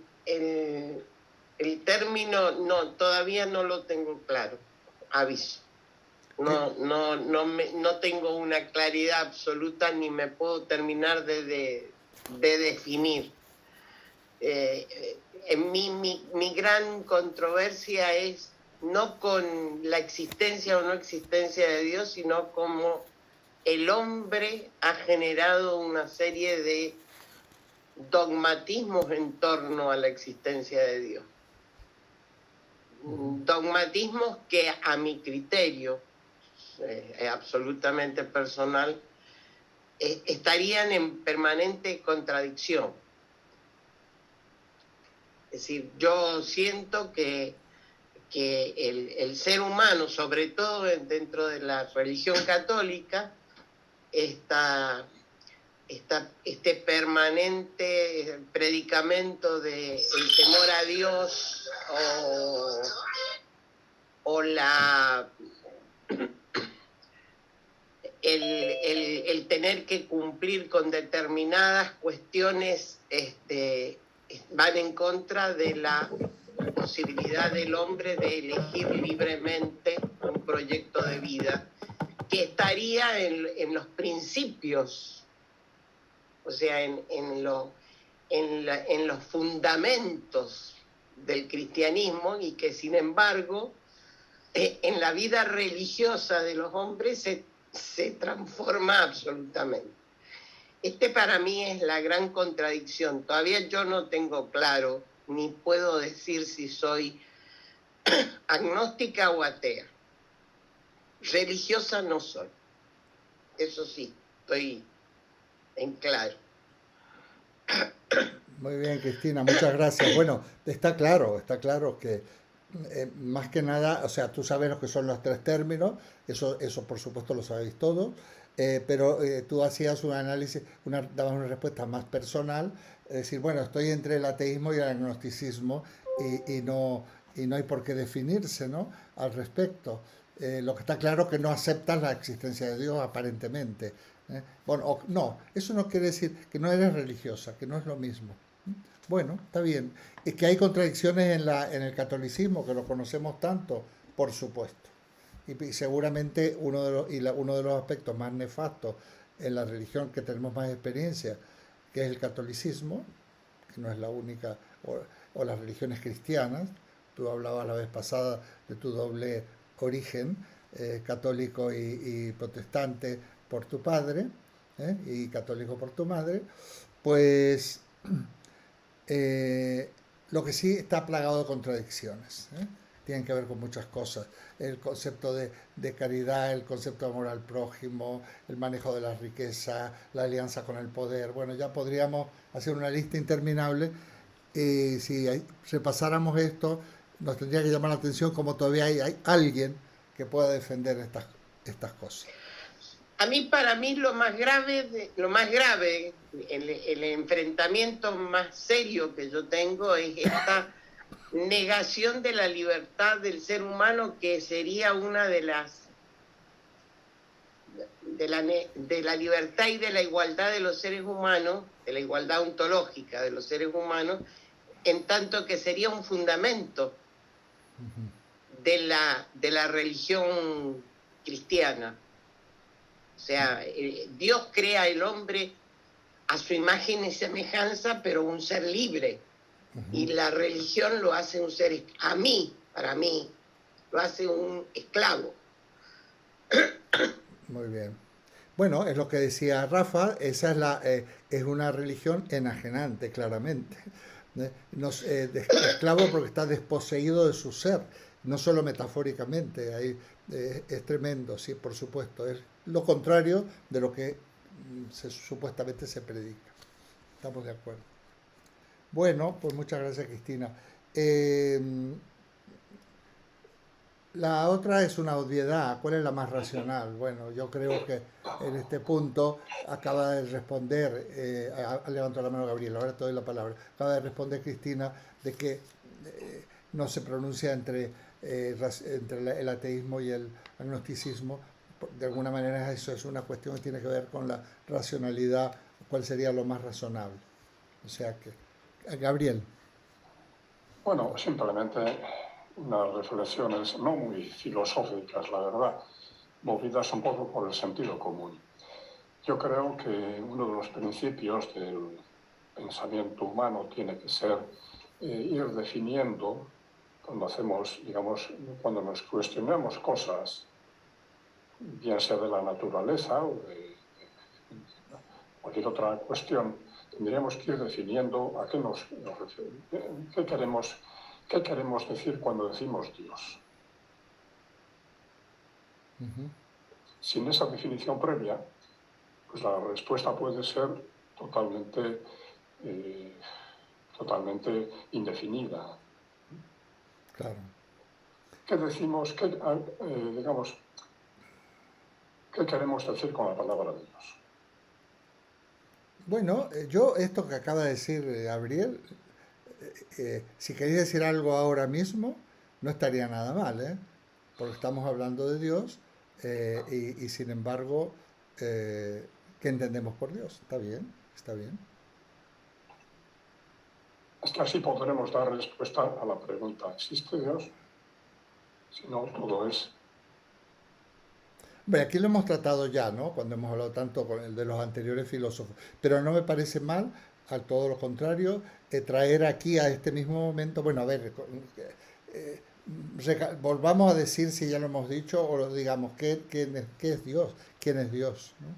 término todavía no lo tengo claro, aviso. No tengo una claridad absoluta ni me puedo terminar de definir. Mi gran controversia es no con la existencia o no existencia de Dios, sino como el hombre ha generado una serie de dogmatismos en torno a la existencia de Dios. Dogmatismos que a mi criterio, absolutamente personal, estarían en permanente contradicción. Es decir, yo siento que el ser humano, sobre todo dentro de la religión católica, este permanente predicamento de el temor a Dios o el tener que cumplir con determinadas cuestiones van en contra de la posibilidad del hombre de elegir libremente un proyecto de vida que estaría en los principios, o sea, en los fundamentos del cristianismo, y que sin embargo en la vida religiosa de los hombres se transforma absolutamente. Para mí es la gran contradicción. Todavía yo no tengo claro, ni puedo decir si soy agnóstica o atea. Religiosa no soy. Eso sí, estoy en claro. Muy bien, Cristina, muchas gracias. Bueno, está claro que más que nada, o sea, tú sabes lo que son los tres términos, eso por supuesto lo sabéis todos. pero tú hacías un análisis, dabas una respuesta más personal, es decir, bueno, estoy entre el ateísmo y el agnosticismo y no hay por qué definirse, ¿no?, al respecto. Lo que está claro que no aceptas la existencia de Dios aparentemente. Bueno, no, eso no quiere decir que no eres religiosa, que no es lo mismo. Bueno, está bien. Es que hay contradicciones en el catolicismo, que lo conocemos tanto, por supuesto. Y seguramente uno de los aspectos más nefastos en la religión que tenemos más experiencia, que es el catolicismo, que no es la única, o las religiones cristianas. Tú hablabas la vez pasada de tu doble origen, católico y protestante por tu padre, y católico por tu madre. Pues lo que sí está plagado de contradicciones, tienen que ver con muchas cosas. El concepto de caridad, el concepto de amor al prójimo, el manejo de la riqueza, la alianza con el poder. Bueno, ya podríamos hacer una lista interminable. Si repasáramos esto, nos tendría que llamar la atención como todavía hay alguien que pueda defender estas cosas. Para mí lo más grave, el enfrentamiento más serio que yo tengo es esta negación de la libertad del ser humano, que sería una de la libertad y de la igualdad de los seres humanos, de la igualdad ontológica de los seres humanos, en tanto que sería un fundamento de la religión cristiana. O sea, Dios crea al hombre a su imagen y semejanza, pero un ser libre. Y la religión lo hace un ser, para mí, lo hace un esclavo. Muy bien. Bueno, es lo que decía Rafa, esa es una religión enajenante, claramente. Esclavo porque está desposeído de su ser, no solo metafóricamente, es tremendo, sí, por supuesto, es lo contrario de lo que supuestamente se predica. Estamos de acuerdo. Bueno, pues muchas gracias, Cristina. La otra es una obviedad. ¿Cuál es la más racional? Bueno, yo creo que en este punto acaba de responder, levantó la mano Gabriel, ahora te doy la palabra. Acaba de responder Cristina de que no se pronuncia entre el ateísmo y el agnosticismo. De alguna manera eso es una cuestión que tiene que ver con la racionalidad, cuál sería lo más razonable. O sea que, Gabriel. Bueno, simplemente unas reflexiones no muy filosóficas, la verdad, movidas un poco por el sentido común. Yo creo que uno de los principios del pensamiento humano tiene que ser ir definiendo, cuando hacemos, digamos, cuando nos cuestionamos cosas, bien sea de la naturaleza o de cualquier otra cuestión, tendríamos que ir definiendo a qué nos referimos, qué queremos decir cuando decimos Dios. Sin esa definición previa, pues la respuesta puede ser totalmente indefinida. Claro. ¿Qué decimos, digamos, qué queremos decir con la palabra de Dios? Bueno, yo esto que acaba de decir Gabriel, si queréis decir algo ahora mismo, no estaría nada mal, porque estamos hablando de Dios y sin embargo, ¿qué entendemos por Dios? Está bien, está bien. Es que así podremos dar respuesta a la pregunta, ¿existe Dios? Si no, todo es... Bueno, aquí lo hemos tratado ya, ¿no? Cuando hemos hablado tanto de los anteriores filósofos, pero no me parece mal, al todo lo contrario, traer aquí a este mismo momento, bueno, a ver, volvamos a decir si ya lo hemos dicho o lo digamos, ¿qué es Dios? ¿Quién es Dios? ¿No?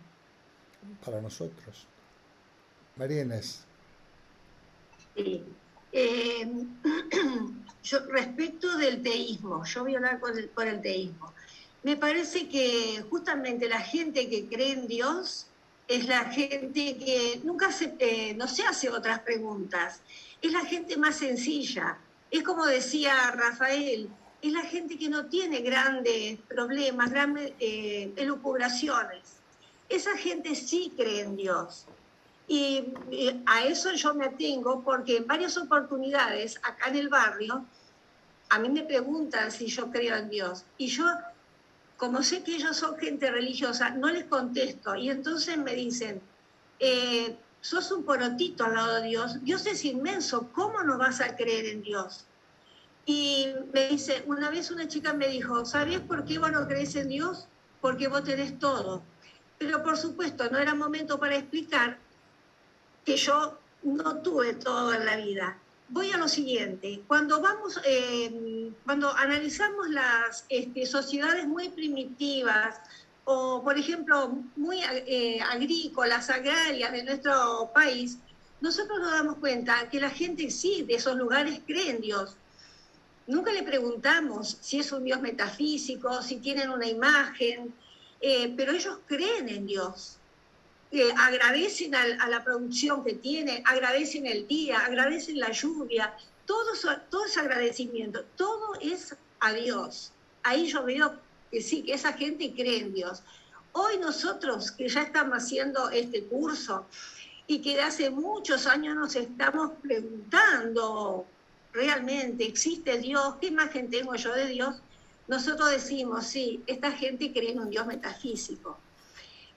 Para nosotros. María Inés. Sí. Yo, respecto del teísmo, yo voy a hablar por el teísmo. Me parece que justamente la gente que cree en Dios es la gente que nunca no se hace otras preguntas. Es la gente más sencilla. Es como decía Rafael, es la gente que no tiene grandes problemas, grandes elucubraciones. esa gente sí cree en Dios. Y a eso yo me atengo porque en varias oportunidades acá en el barrio a mí me preguntan si yo creo en Dios. Y yo, como sé que ellos son gente religiosa, no les contesto. Y entonces me dicen, sos un porotito al lado de Dios. Dios es inmenso, ¿cómo no vas a creer en Dios? Y me dice, una vez una chica me dijo, ¿sabés por qué vos no crees en Dios? Porque vos tenés todo. Pero por supuesto, no era momento para explicar que yo no tuve todo en la vida. Voy a lo siguiente, cuando analizamos las sociedades muy primitivas o, por ejemplo, muy agrícolas, agrarias de nuestro país, nosotros nos damos cuenta que la gente sí, de esos lugares cree en Dios. Nunca le preguntamos si es un Dios metafísico, si tienen una imagen, pero ellos creen en Dios. Agradecen a la producción que tiene, agradecen el día, agradecen la lluvia, todo es agradecimiento, todo es a Dios. Ahí yo veo que sí, que esa gente cree en Dios. Hoy nosotros que ya estamos haciendo este curso y que de hace muchos años nos estamos preguntando, ¿realmente existe Dios? ¿Qué imagen tengo yo de Dios? Nosotros decimos, sí, esta gente cree en un Dios metafísico.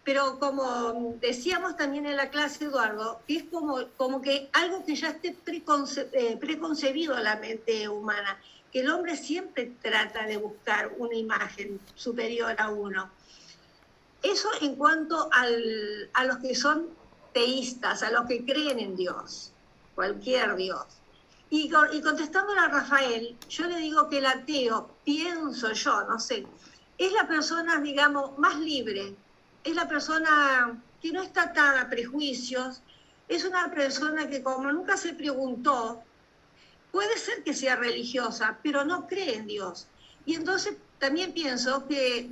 Pero como decíamos también en la clase, Eduardo, es como que algo que ya esté preconcebido en la mente humana, que el hombre siempre trata de buscar una imagen superior a uno. Eso en cuanto a los que son teístas, a los que creen en Dios, cualquier Dios. Y contestándole a Rafael, yo le digo que el ateo, pienso yo, no sé, es la persona, digamos, más libre. Es la persona que no está atada a prejuicios, es una persona que como nunca se preguntó, puede ser que sea religiosa, pero no cree en Dios. Y entonces también pienso que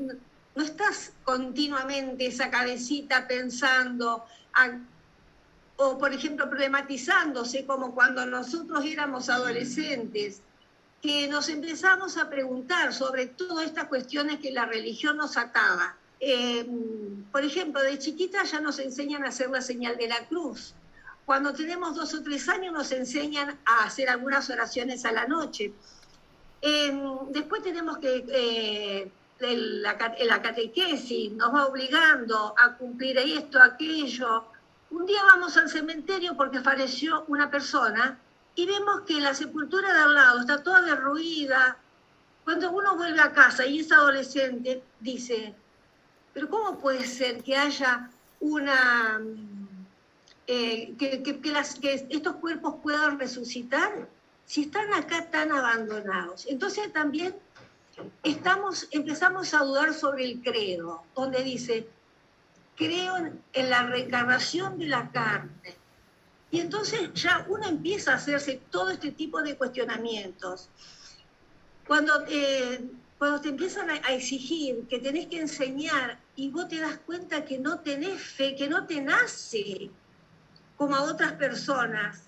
no estás continuamente esa cabecita pensando, o por ejemplo problematizándose como cuando nosotros éramos adolescentes, que nos empezamos a preguntar sobre todas estas cuestiones que la religión nos ataba. Por ejemplo, de chiquita ya nos enseñan a hacer la señal de la cruz. Cuando tenemos 2 o 3 años nos enseñan a hacer algunas oraciones a la noche. Después tenemos que la catequesis nos va obligando a cumplir esto, aquello. Un día vamos al cementerio porque falleció una persona y vemos que la sepultura de al lado está toda derruida. Cuando uno vuelve a casa y es adolescente, dice, pero ¿cómo puede ser que haya una... que estos cuerpos puedan resucitar si están acá tan abandonados? Entonces también empezamos a dudar sobre el credo, donde dice, creo en la reencarnación de la carne. Y entonces ya uno empieza a hacerse todo este tipo de cuestionamientos. Cuando te empiezan a exigir que tenés que enseñar y vos te das cuenta que no tenés fe, que no te nace como a otras personas,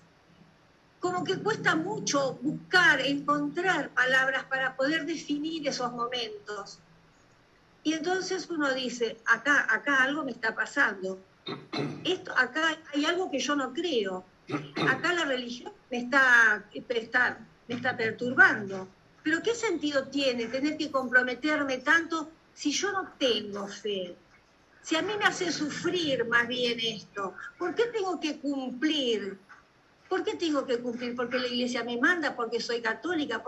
como que cuesta mucho buscar, encontrar palabras para poder definir esos momentos. Y entonces uno dice, acá algo me está pasando. Acá hay algo que yo no creo. Acá la religión me está perturbando. Pero ¿qué sentido tiene tener que comprometerme tanto si yo no tengo fe? Si a mí me hace sufrir más bien esto, ¿por qué tengo que cumplir? ¿Por qué tengo que cumplir? ¿Porque la iglesia me manda? ¿Porque soy católica?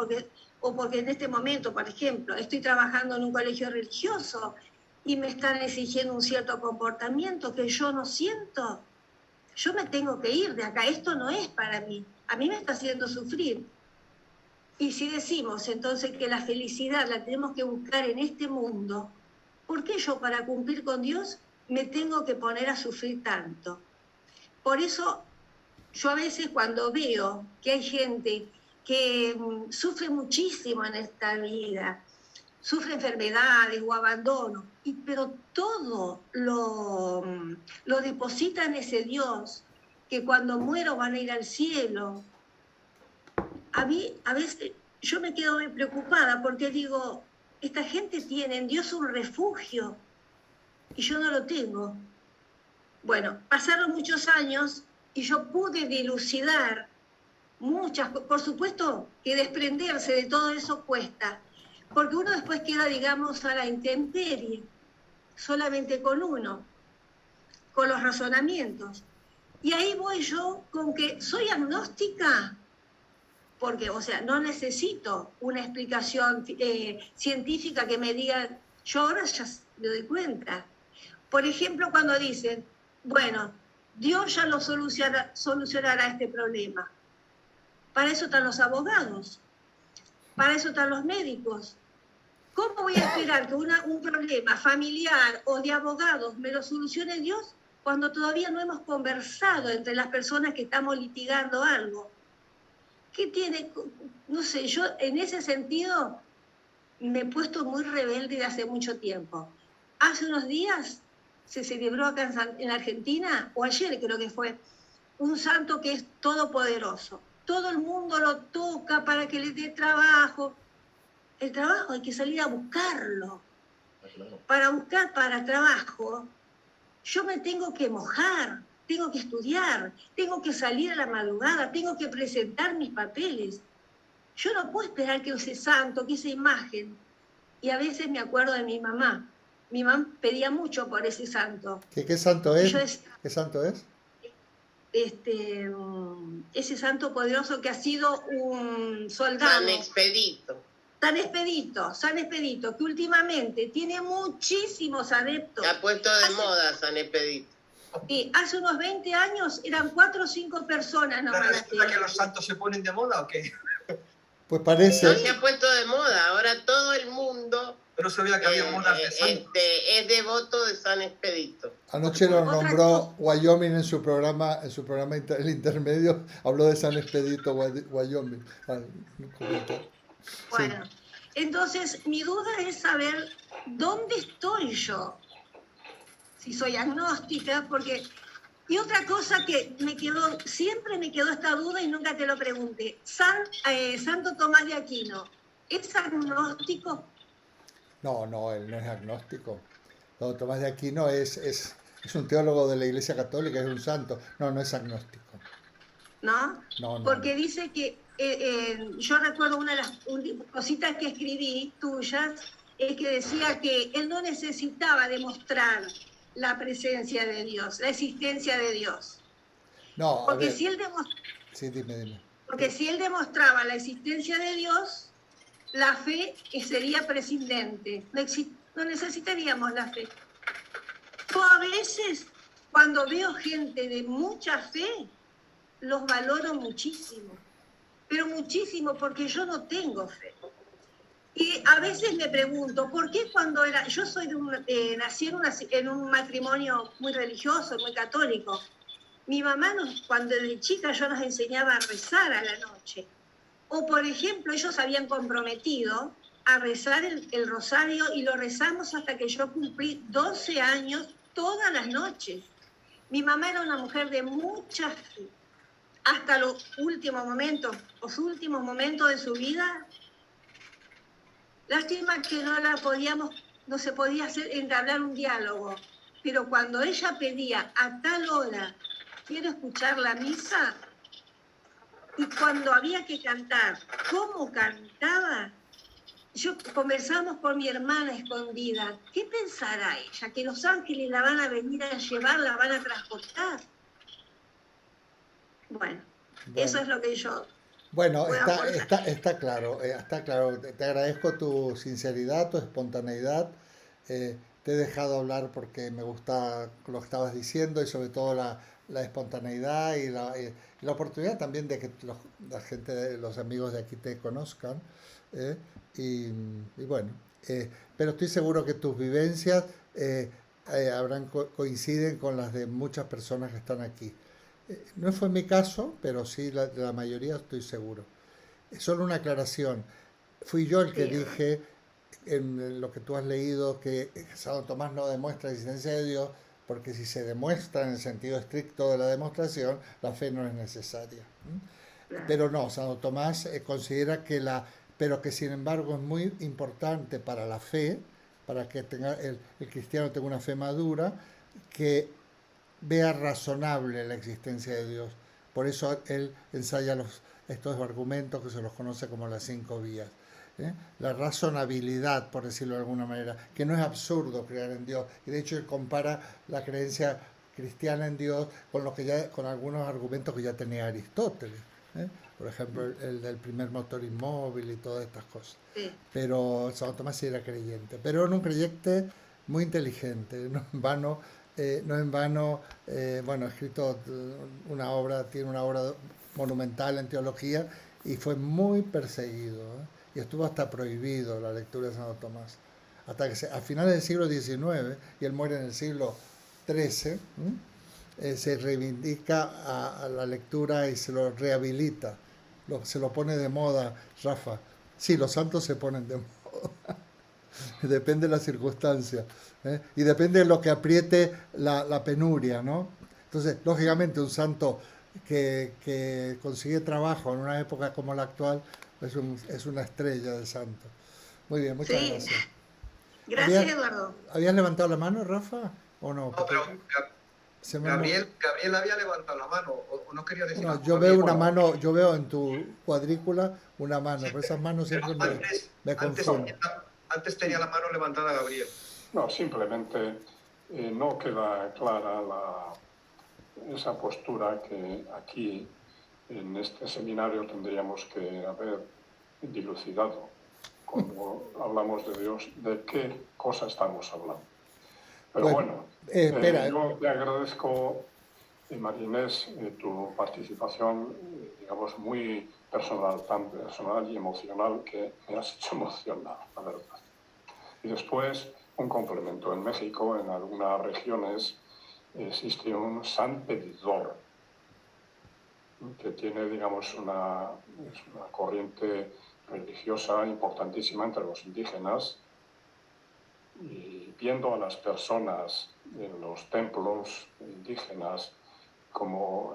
¿O porque en este momento, por ejemplo, estoy trabajando en un colegio religioso y me están exigiendo un cierto comportamiento que yo no siento? Yo me tengo que ir de acá, esto no es para mí, a mí me está haciendo sufrir. Y si decimos entonces que la felicidad la tenemos que buscar en este mundo, ¿por qué yo para cumplir con Dios me tengo que poner a sufrir tanto? Por eso yo a veces cuando veo que hay gente que sufre muchísimo en esta vida, sufre enfermedades o abandono, pero todo lo deposita en ese Dios, que cuando muero van a ir al cielo. A mí, a veces, yo me quedo muy preocupada porque digo, esta gente tiene en Dios un refugio y yo no lo tengo. Bueno, pasaron muchos años y yo pude dilucidar muchas cosas. Por supuesto que desprenderse de todo eso cuesta, porque uno después queda, digamos, a la intemperie, solamente con uno, con los razonamientos. Y ahí voy yo con que soy agnóstica, porque, o sea, no necesito una explicación científica que me diga, yo ahora ya me doy cuenta. Por ejemplo, cuando dicen, bueno, Dios ya lo solucionará este problema. Para eso están los abogados, para eso están los médicos. ¿Cómo voy a esperar que un problema familiar o de abogados me lo solucione Dios cuando todavía no hemos conversado entre las personas que estamos litigando algo? ¿Qué tiene? No sé, yo en ese sentido me he puesto muy rebelde de hace mucho tiempo. Hace unos días se celebró acá en Argentina, o ayer creo que fue, un santo que es todopoderoso. Todo el mundo lo toca para que le dé trabajo. El trabajo hay que salir a buscarlo. Para buscar para trabajo, yo me tengo que mojar, tengo que estudiar, tengo que salir a la madrugada, tengo que presentar mis papeles. Yo no puedo esperar que ese santo, que esa imagen, y a veces me acuerdo de mi mamá. Mi mamá pedía mucho por ese santo. ¿Qué santo es? Decía, ¿Qué santo es? Ese santo poderoso que ha sido un soldado. San Expedito, que últimamente tiene muchísimos adeptos. Se ha puesto de moda San Expedito. Sí, hace unos 20 años eran 4 o 5 personas nomás. ¿No resulta que los santos se ponen de moda o qué? Pues parece... No se ha puesto de moda, ahora todo el mundo No sabía que había modas de santos. es devoto de San Expedito. Anoche lo nombró Wyoming en su programa El Intermedio, habló de San Expedito, Wyoming. Bueno, entonces mi duda es saber dónde estoy yo, si soy agnóstica, porque... Y otra cosa que siempre me quedó esta duda y nunca te lo pregunté, Santo Tomás de Aquino, ¿es agnóstico? No, él no es agnóstico. Don Tomás de Aquino es un teólogo de la Iglesia Católica, es un santo. No es agnóstico. ¿No? No. Porque dice que, yo recuerdo una de las cositas que escribí tuyas, es que decía que él no necesitaba demostrar la presencia de Dios, la existencia de Dios. No, porque sí, dime. Porque si él demostraba la existencia de Dios, la fe sería prescindente. No necesitaríamos la fe. Yo a veces, cuando veo gente de mucha fe, los valoro muchísimo. Pero muchísimo, porque yo no tengo fe. Y a veces me pregunto, ¿por qué cuando yo soy nací en un matrimonio muy religioso, muy católico? Mi mamá, cuando de chica yo nos enseñaba a rezar a la noche. O, por ejemplo, ellos habían comprometido a rezar el rosario y lo rezamos hasta que yo cumplí 12 años todas las noches. Mi mamá era una mujer de mucha fe. Hasta los últimos momentos de su vida. Lástima que no se podía entablar un diálogo, pero cuando ella pedía a tal hora, quiero escuchar la misa, y cuando había que cantar, cómo cantaba, conversamos con mi hermana escondida, ¿qué pensará ella? ¿Que los ángeles la van a venir a llevar, la van a transportar? Bueno, eso es lo que yo... Bueno, está claro, Te agradezco tu sinceridad, tu espontaneidad. Te he dejado hablar porque me gusta lo que estabas diciendo y sobre todo la espontaneidad y la oportunidad también de que la gente, los amigos de aquí te conozcan. Y bueno, pero estoy seguro que tus vivencias coinciden con las de muchas personas que están aquí. No fue mi caso, pero sí la mayoría, estoy seguro. Solo una aclaración. Fui yo el que dije, en lo que tú has leído, que Santo Tomás no demuestra la existencia de Dios, porque si se demuestra en el sentido estricto de la demostración, la fe no es necesaria. Pero no, Santo Tomás considera pero que sin embargo es muy importante para la fe, para que el cristiano tenga una fe madura, que vea razonable la existencia de Dios. Por eso él ensaya estos argumentos que se los conoce como las 5 vías. La razonabilidad, por decirlo de alguna manera, que no es absurdo creer en Dios. Y de hecho él compara la creencia cristiana en Dios con algunos argumentos que ya tenía Aristóteles. Por ejemplo, el del primer motor inmóvil y todas estas cosas. Sí. Pero Santo Tomás sí era creyente, pero era un creyente muy inteligente, no en vano, bueno, ha escrito tiene una obra monumental en teología y fue muy perseguido, y estuvo hasta prohibido la lectura de Santo Tomás, hasta que a finales del siglo XIX, y él muere en el siglo XIII, se reivindica a la lectura y se lo rehabilita, se lo pone de moda, Rafa. Sí, los santos se ponen de moda. Depende de las circunstancias, y depende de lo que apriete la penuria, ¿no? Entonces, lógicamente, un santo que consigue trabajo en una época como la actual es una estrella de santo. Muy bien, muchas Sí. gracias. Gracias, Eduardo. ¿Habías levantado la mano, Rafa? ¿O no? No, pero Gabriel, Gabriel había levantado la mano, o no quería decir no, algo. yo veo una mano, yo veo en tu cuadrícula una mano, pero esas manos siempre me confunden. Antes tenía la mano levantada Gabriel. No, simplemente no queda clara esa postura que aquí, en este seminario, tendríamos que haber dilucidado. Cuando hablamos de Dios, ¿de qué cosa estamos hablando? Pero bueno, espera. yo te agradezco, María Inés, tu participación, digamos, muy personal, tan personal y emocional que me has hecho emocionar, la verdad. Y después, un complemento. En México, en algunas regiones, existe un San Pedidor, que tiene, digamos, una corriente religiosa importantísima entre los indígenas, y viendo a las personas en los templos indígenas como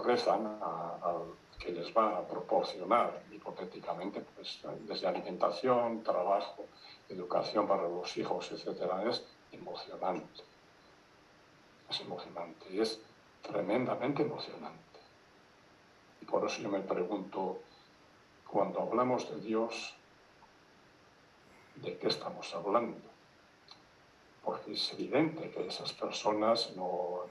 rezan al que les va a proporcionar, hipotéticamente, pues, desde alimentación, trabajo, educación para los hijos, etcétera, es emocionante. Es emocionante, es tremendamente emocionante. Y por eso yo me pregunto, cuando hablamos de Dios, ¿de qué estamos hablando? Porque es evidente que esas personas no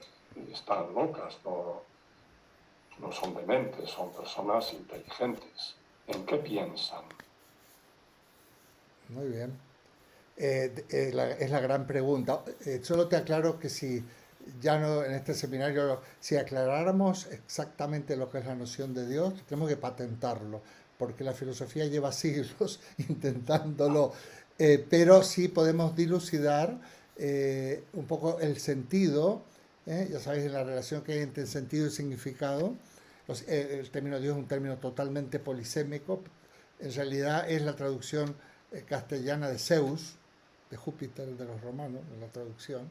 están locas, no son dementes, son personas inteligentes. ¿En qué piensan? Muy bien. Es la gran pregunta. Solo te aclaro que si ya no en este seminario, si aclaráramos exactamente lo que es la noción de Dios, tenemos que patentarlo, porque la filosofía lleva siglos intentándolo, pero sí podemos dilucidar un poco el sentido, ya sabéis, en la relación que hay entre sentido y significado. El término Dios es un término totalmente polisémico, en realidad es la traducción castellana de Zeus, de Júpiter, de los romanos, en la traducción.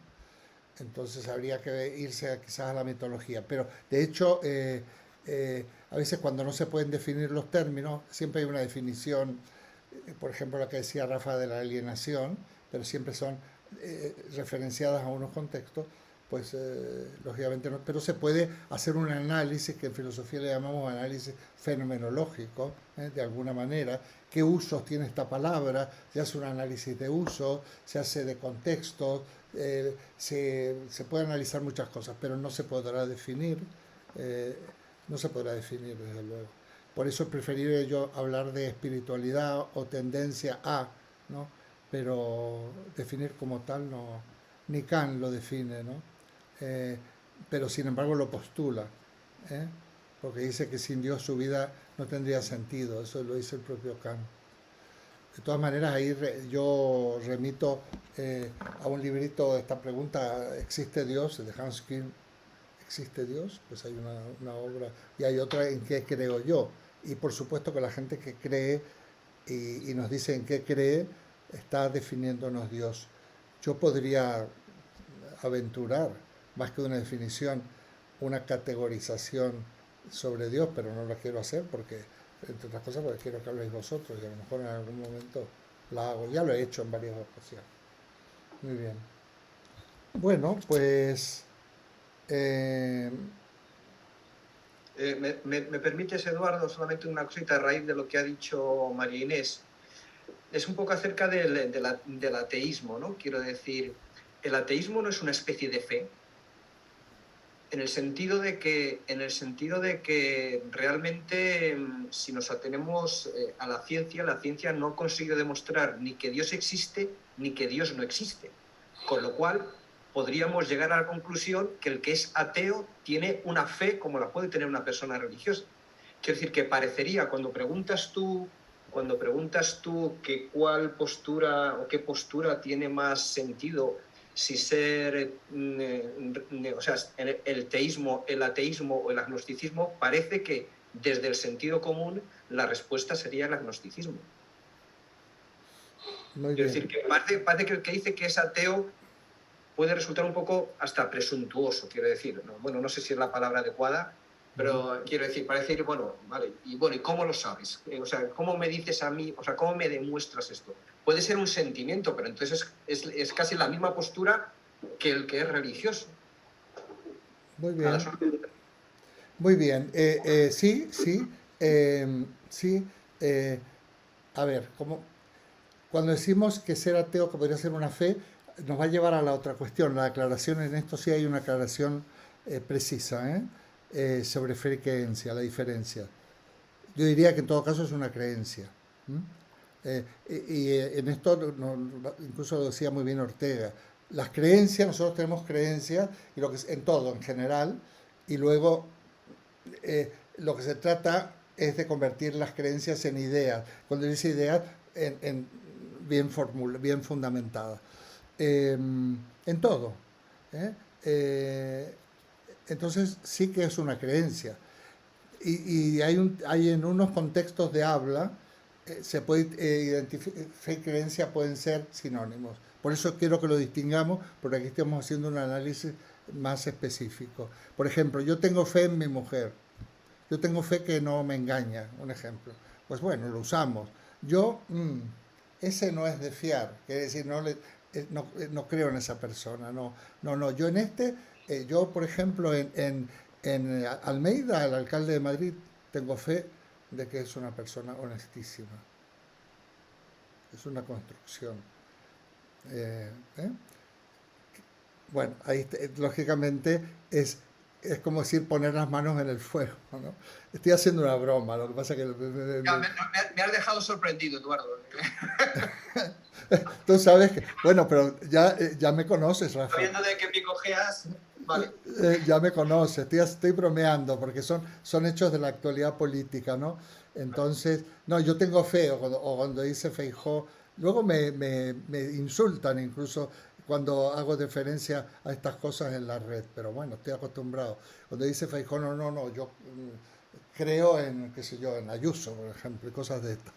Entonces habría que irse quizás a la mitología. Pero de hecho, a veces cuando no se pueden definir los términos, siempre hay una definición, por ejemplo la que decía Rafa de la alienación, pero siempre son referenciadas a unos contextos, pues lógicamente no, pero se puede hacer un análisis que en filosofía le llamamos análisis fenomenológico, de alguna manera, qué usos tiene esta palabra, se hace un análisis de uso, se hace de contextos, se puede analizar muchas cosas, pero no se podrá definir, desde luego. Por eso preferiría yo hablar de espiritualidad o tendencia a, ¿no? Pero definir como tal no, ni Kant lo define, ¿no? Pero sin embargo lo postula, porque dice que sin Dios su vida no tendría sentido, eso lo dice el propio Kant. De todas maneras, ahí yo remito a un librito de esta pregunta, ¿existe Dios?, de Hans Küng. ¿Existe Dios? Pues hay una obra, y hay otra, ¿en qué creo yo? Y por supuesto que la gente que cree y nos dice en qué cree, está definiéndonos Dios. Yo podría aventurar, más que una definición, una categorización sobre Dios, pero no la quiero hacer porque, entre otras cosas, porque quiero que habléis vosotros y a lo mejor en algún momento la hago. Ya lo he hecho en varias ocasiones. Muy bien. Bueno, pues Eh, ¿Me permites, Eduardo, solamente una cosita a raíz de lo que ha dicho María Inés? Es un poco acerca del ateísmo, ¿no? Quiero decir, el ateísmo no es una especie de fe, en el sentido de que realmente, si nos atenemos a la ciencia no ha conseguido demostrar ni que Dios existe ni que Dios no existe. Con lo cual, podríamos llegar a la conclusión que el que es ateo tiene una fe como la puede tener una persona religiosa. Quiero decir que parecería, cuando preguntas tú que cuál postura o qué postura tiene más sentido, si ser, o sea, el teísmo, el ateísmo o el agnosticismo, parece que desde el sentido común la respuesta sería el agnosticismo. muy Quiero bien. decir que parece que el que dice que es ateo puede resultar un poco hasta presuntuoso, quiero decir. Bueno, no sé si es la palabra adecuada, pero quiero decir, parece decir, bueno, vale, ¿y cómo lo sabes? O sea, ¿cómo me dices a mí, o sea, cómo me demuestras esto? Puede ser un sentimiento, pero entonces es casi la misma postura que el que es religioso. Muy Nada, bien. Muy bien. Sí, sí, sí. eh, a ver, cuando decimos que ser ateo que podría ser una fe, nos va a llevar a la otra cuestión. La aclaración en esto sí hay una aclaración precisa, sobre fe y creencia, la diferencia. Yo diría que en todo caso es una creencia. ¿M? En esto incluso lo decía muy bien Ortega. Las creencias, nosotros tenemos creencias y en todo en general, y luego lo que se trata es de convertir las creencias en ideas. Cuando dice ideas, en bien fundamentadas. En todo. ¿eh? Eh, entonces sí que es una creencia. Y hay en unos contextos de habla, se puede identificar, fe y creencia pueden ser sinónimos. Por eso quiero que lo distingamos, porque aquí estamos haciendo un análisis más específico. Por ejemplo, yo tengo fe en mi mujer. Yo tengo fe que no me engaña, un ejemplo. Pues bueno, lo usamos. Yo, ese no es de fiar, quiere decir, no creo en esa persona, no. Yo yo por ejemplo, en Almeida, el alcalde de Madrid, tengo fe de que es una persona honestísima. Es una construcción. Eh, ¿eh? Bueno, ahí lógicamente es como decir poner las manos en el fuego, ¿no? Estoy haciendo una broma, lo que pasa que me has dejado sorprendido, Eduardo. tú sabes que, bueno, pero ya me conoces, Rafa. Sabiendo de que picojeas, vale. Ya me conoces, estoy bromeando porque son hechos de la actualidad política, ¿no? Entonces, no, yo tengo fe, o cuando dice Feijó, luego me insultan incluso cuando hago deferencia a estas cosas en la red, pero bueno, estoy acostumbrado. Cuando dice Feijó, no, yo creo en, qué sé yo, en Ayuso, por ejemplo, y cosas de estas.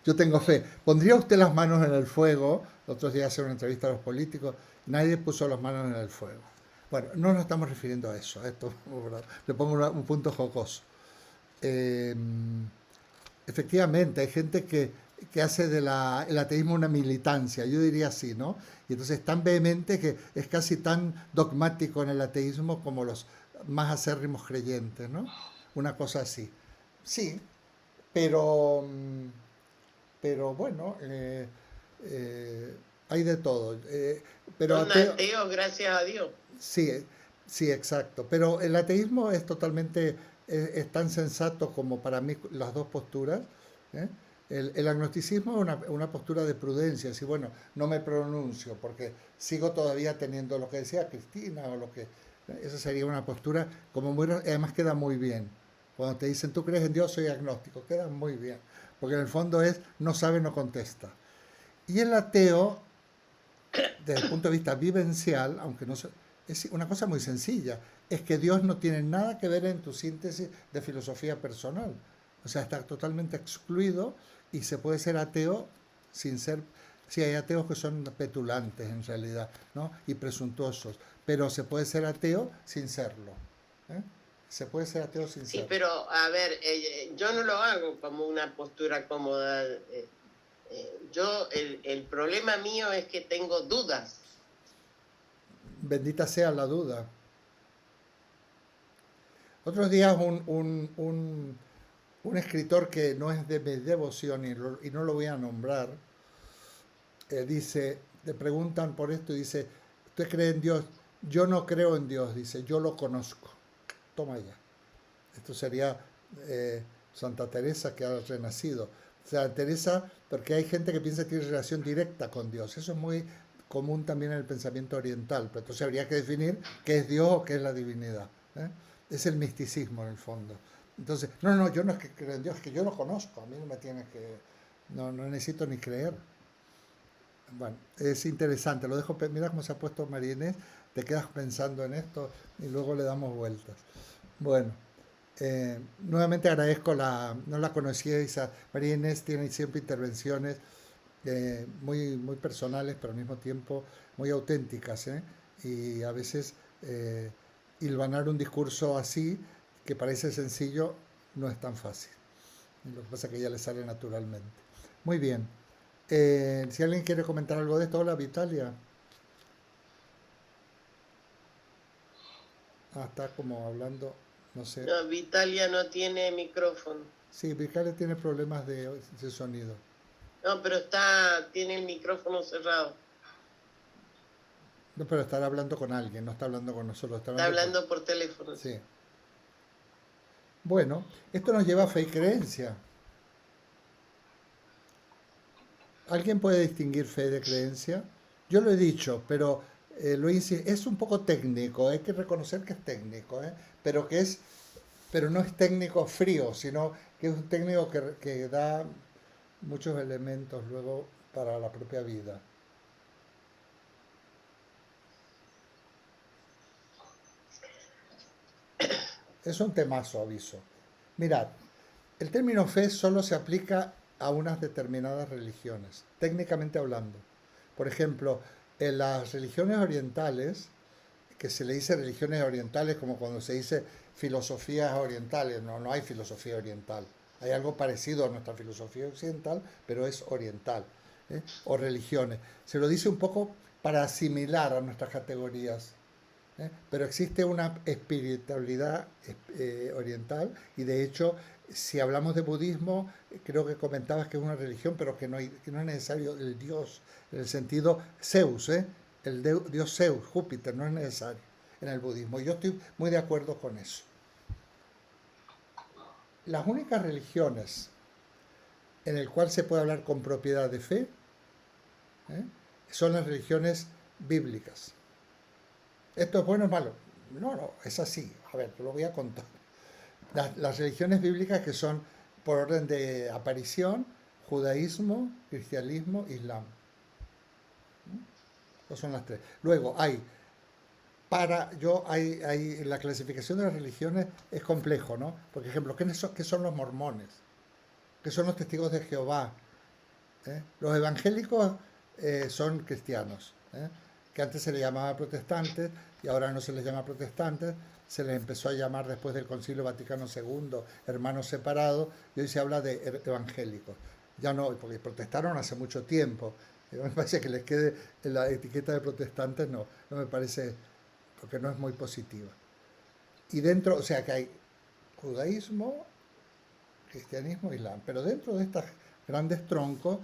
Yo tengo fe. ¿Pondría usted las manos en el fuego? Los otros días hacer una entrevista a los políticos, nadie puso las manos en el fuego. Bueno, no nos estamos refiriendo a eso, esto le pongo un punto jocoso. Efectivamente, hay gente que hace del ateísmo una militancia, yo diría así, ¿no? Y entonces es tan vehemente que es casi tan dogmático en el ateísmo como los más acérrimos creyentes, ¿no? Una cosa así. Sí, pero, pero bueno, hay de todo. Pero Son ateos, gracias a Dios. sí, sí, exacto. Pero el ateísmo es totalmente, es tan sensato como para mí las dos posturas. ¿eh? El agnosticismo es una postura de prudencia, si bueno, no me pronuncio porque sigo todavía teniendo lo que decía Cristina o lo que... Esa sería una postura como muy... Además queda muy bien. Cuando te dicen, tú crees en Dios, soy agnóstico, queda muy bien. Porque en el fondo es, no sabe, no contesta. Y el ateo, desde el punto de vista vivencial, aunque no se... Es una cosa muy sencilla, es que Dios no tiene nada que ver en tu síntesis de filosofía personal. O sea, está totalmente excluido y se puede ser ateo sin ser... Sí, hay ateos que son petulantes en realidad, ¿no? Y presuntuosos, pero se puede ser ateo sin serlo. ¿eh? Se puede ser ateo sin Sí, serlo. pero a ver, yo no lo hago como una postura cómoda. El problema mío es que tengo dudas. Bendita sea la duda. Otros días un escritor que no es de mi devoción y no lo voy a nombrar, dice, le preguntan por esto y dice, ¿usted cree en Dios? Yo no creo en Dios, dice, yo lo conozco. Toma ya. Esto sería Santa Teresa que ha renacido. O sea, Teresa, porque hay gente que piensa que tiene relación directa con Dios. Eso es muy común también en el pensamiento oriental. Pero entonces habría que definir qué es Dios o qué es la divinidad. Es el misticismo en el fondo. Entonces, no, yo no es que creo en Dios, es que yo lo conozco. A mí no me tienes que... No necesito ni creer. Bueno, es interesante. Lo dejo, mira cómo se ha puesto María Inés. Te quedas pensando en esto y luego le damos vueltas. Bueno. Nuevamente agradezco no la conocíais, María Inés tiene siempre intervenciones muy personales, pero al mismo tiempo muy auténticas, y a veces hilvanar un discurso así, que parece sencillo, no es tan fácil. Lo que pasa es que ya le sale naturalmente. Muy bien. Si alguien quiere comentar algo de esto, hola Vitalia. Está como hablando. No sé. No, Vitalia no tiene micrófono. Sí, Vitalia tiene problemas de sonido. No, pero tiene el micrófono cerrado. No, pero estará hablando con alguien, no está hablando con nosotros. Está hablando por teléfono. Sí. Bueno, esto nos lleva a fe y creencia. ¿Alguien puede distinguir fe de creencia? Yo lo he dicho, pero es un poco técnico, hay que reconocer que es técnico, pero no es técnico frío, sino que es un técnico que da muchos elementos luego para la propia vida. Es un temazo, aviso. Mirad, el término fe solo se aplica a unas determinadas religiones, técnicamente hablando. Por ejemplo, en las religiones orientales, que se le dice religiones orientales como cuando se dice filosofías orientales, no hay filosofía oriental. Hay algo parecido a nuestra filosofía occidental, pero es oriental, o religiones. Se lo dice un poco para asimilar a nuestras categorías. Pero existe una espiritualidad oriental y de hecho, si hablamos de budismo, creo que comentabas que es una religión, pero que no es necesario el dios, en el sentido Zeus, el dios Zeus, Júpiter, no es necesario en el budismo. Yo estoy muy de acuerdo con eso. Las únicas religiones en las cuales se puede hablar con propiedad de fe son las religiones bíblicas. ¿Esto es bueno o malo? No, es así. A ver, te lo voy a contar. Las religiones bíblicas que son por orden de aparición, judaísmo, cristianismo, islam. Esas son las tres. Luego hay la clasificación de las religiones es complejo, ¿no? Por ejemplo, ¿qué son los mormones? ¿Qué son los testigos de Jehová? Los evangélicos son cristianos, que antes se les llamaba protestantes y ahora no se les llama protestantes, se les empezó a llamar después del Concilio Vaticano II hermanos separados y hoy se habla de evangélicos. Ya no, porque protestaron hace mucho tiempo. Me parece que les quede la etiqueta de protestantes, no me parece, porque no es muy positiva. Y dentro, o sea que hay judaísmo, cristianismo, islam, pero dentro de estos grandes troncos,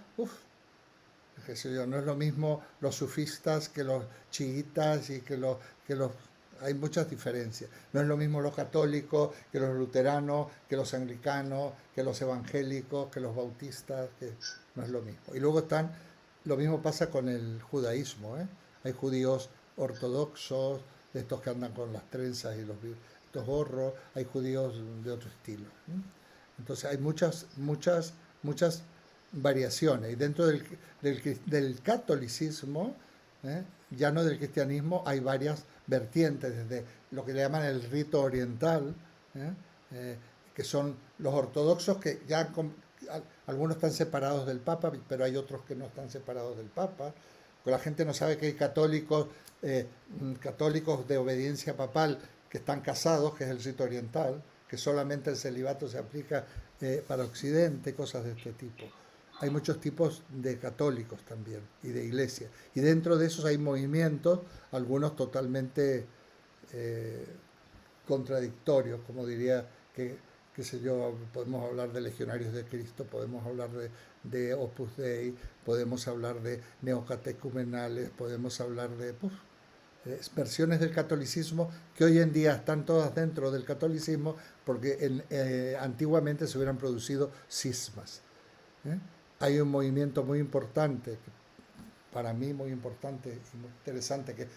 no es lo mismo los sufistas que los chiitas y que los hay muchas diferencias. No es lo mismo los católicos que los luteranos, que los anglicanos, que los evangélicos, que los bautistas, que no es lo mismo. Y luego lo mismo pasa con el judaísmo, Hay judíos ortodoxos, de estos que andan con las trenzas y estos gorros, hay judíos de otro estilo. Entonces hay muchas variaciones. Y dentro del catolicismo, ya no del cristianismo, hay varias vertientes, desde lo que le llaman el rito oriental, que son los ortodoxos, que ya algunos están separados del Papa, pero hay otros que no están separados del Papa. La gente no sabe que hay católicos de obediencia papal que están casados, que es el rito oriental, que solamente el celibato se aplica para Occidente, cosas de este tipo. Hay muchos tipos de católicos también y de iglesias. Y dentro de esos hay movimientos, algunos totalmente contradictorios, como diría que, qué sé yo, podemos hablar de Legionarios de Cristo, podemos hablar de Opus Dei, podemos hablar de neocatecumenales, podemos hablar de versiones del catolicismo que hoy en día están todas dentro del catolicismo porque antiguamente se hubieran producido cismas. Hay un movimiento muy importante, para mí muy importante y muy interesante, que es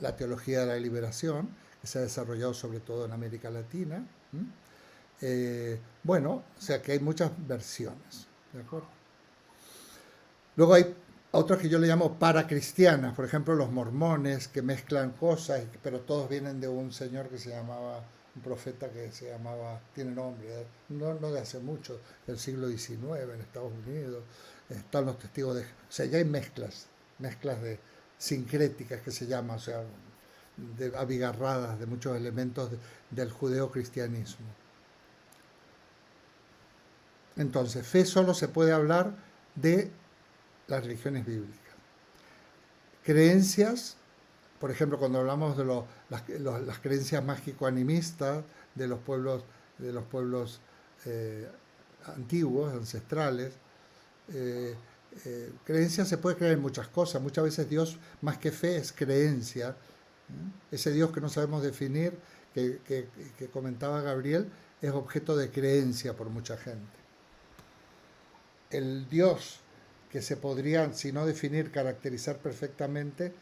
la teología de la liberación, que se ha desarrollado sobre todo en América Latina. Bueno, o sea que hay muchas versiones, ¿de acuerdo? Luego hay otras que yo le llamo paracristianas, por ejemplo los mormones, que mezclan cosas, pero todos vienen de un señor que se llamaba, un profeta que se llamaba, tiene nombre, no de hace mucho, del siglo XIX en Estados Unidos, están los testigos de... O sea, ya hay mezclas de sincréticas que se llama, o sea, de abigarradas de muchos elementos del judeocristianismo. Entonces, fe solo se puede hablar de las religiones bíblicas. Creencias, por ejemplo, cuando hablamos de las creencias mágico-animistas de los pueblos antiguos, ancestrales, creencias se puede creer en muchas cosas. Muchas veces Dios, más que fe, es creencia. Ese Dios que no sabemos definir, que comentaba Gabriel, es objeto de creencia por mucha gente. El Dios que se podría, si no definir, caracterizar perfectamente,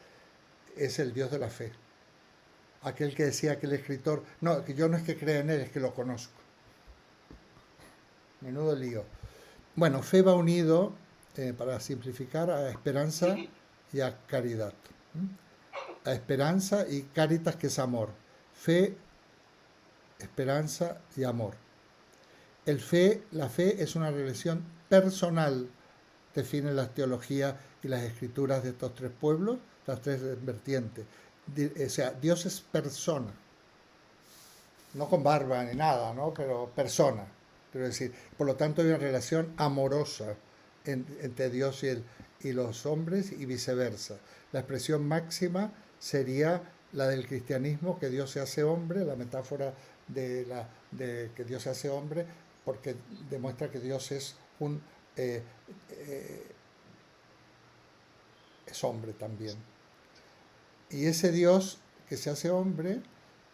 es el Dios de la fe. Aquel que decía aquel escritor, no, que yo no es que crea en él, es que lo conozco. Menudo lío. Bueno, fe va unido, para simplificar, a esperanza y a caridad. A esperanza y caritas, que es amor. Fe, esperanza y amor. La fe es una relación personal, definen las teologías y las escrituras de estos tres pueblos, las tres vertientes. O sea, Dios es persona, no con barba ni nada, ¿no? Pero persona, quiero decir. Por lo tanto, hay una relación amorosa entre Dios y los hombres y viceversa. La expresión máxima sería la del cristianismo, que Dios se hace hombre, la metáfora de que Dios se hace hombre, porque demuestra que Dios es es hombre también. Y ese Dios que se hace hombre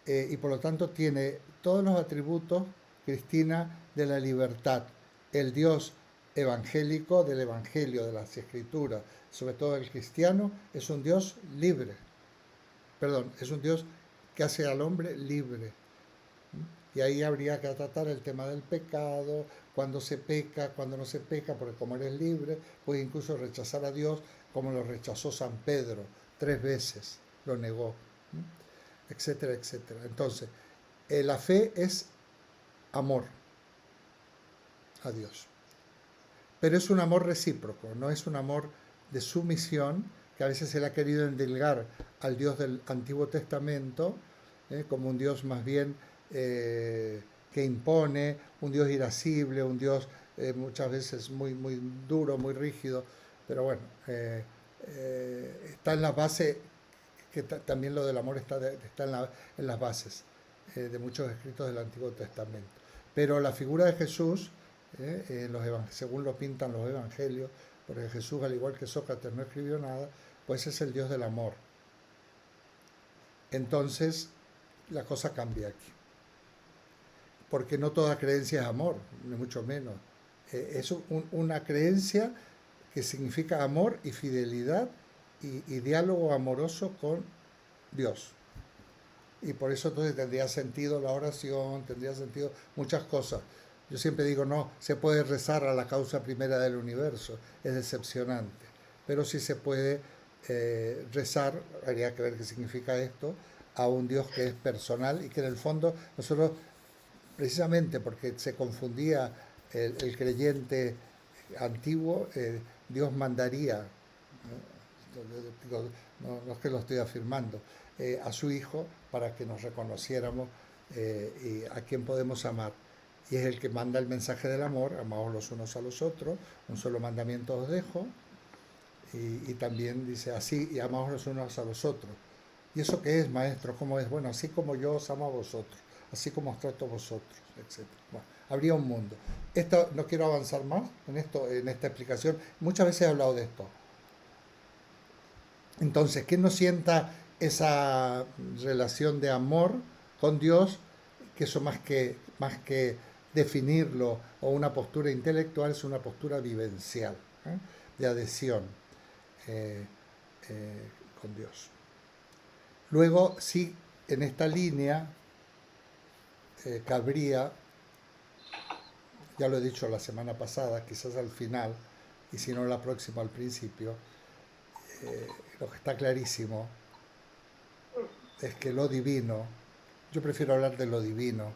y por lo tanto tiene todos los atributos, Cristina, de la libertad. El Dios evangélico del Evangelio, de las Escrituras, sobre todo el cristiano, es un Dios libre. Perdón, es un Dios que hace al hombre libre. Y ahí habría que tratar el tema del pecado, cuando se peca, cuando no se peca, porque como eres libre, puedes incluso rechazar a Dios, como lo rechazó San Pedro, 3 veces lo negó, etcétera, etcétera. Entonces, la fe es amor a Dios. Pero es un amor recíproco, no es un amor de sumisión, que a veces se le ha querido endilgar al Dios del Antiguo Testamento, como un Dios más bien que impone, un Dios irascible, un Dios muchas veces muy, muy duro, muy rígido, pero bueno, está en la base, que también lo del amor está en las bases de muchos escritos del Antiguo Testamento. Pero la figura de Jesús, según lo pintan los evangelios, porque Jesús, al igual que Sócrates, no escribió nada, pues es el Dios del amor. Entonces, la cosa cambia aquí. Porque no toda creencia es amor, ni mucho menos. Es una creencia que significa amor y fidelidad y diálogo amoroso con Dios. Y por eso entonces tendría sentido la oración, tendría sentido muchas cosas. Yo siempre digo, no, se puede rezar a la causa primera del universo, es decepcionante. Pero sí se puede rezar, habría que ver qué significa esto, a un Dios que es personal y que en el fondo nosotros, precisamente porque se confundía el creyente antiguo, Dios mandaría, no es que lo estoy afirmando, a su Hijo para que nos reconociéramos y a quien podemos amar. Y es el que manda el mensaje del amor, amaos los unos a los otros, un solo mandamiento os dejo, y también dice así, y amaos los unos a los otros. ¿Y eso qué es, maestro? ¿Cómo es? Bueno, así como yo os amo a vosotros. así como os trato a vosotros, etc. Bueno, habría un mundo. Esto, no quiero avanzar más en esto, en esta explicación. Muchas veces he hablado de esto. Entonces, que no sienta esa relación de amor con Dios, que eso más que definirlo o una postura intelectual, es una postura vivencial, ¿eh? De adhesión eh, con Dios. Luego, sí, en esta línea cabría, ya lo he dicho la semana pasada, quizás al final, y si no la próxima al principio, lo que está clarísimo es que lo divino, yo prefiero hablar de lo divino,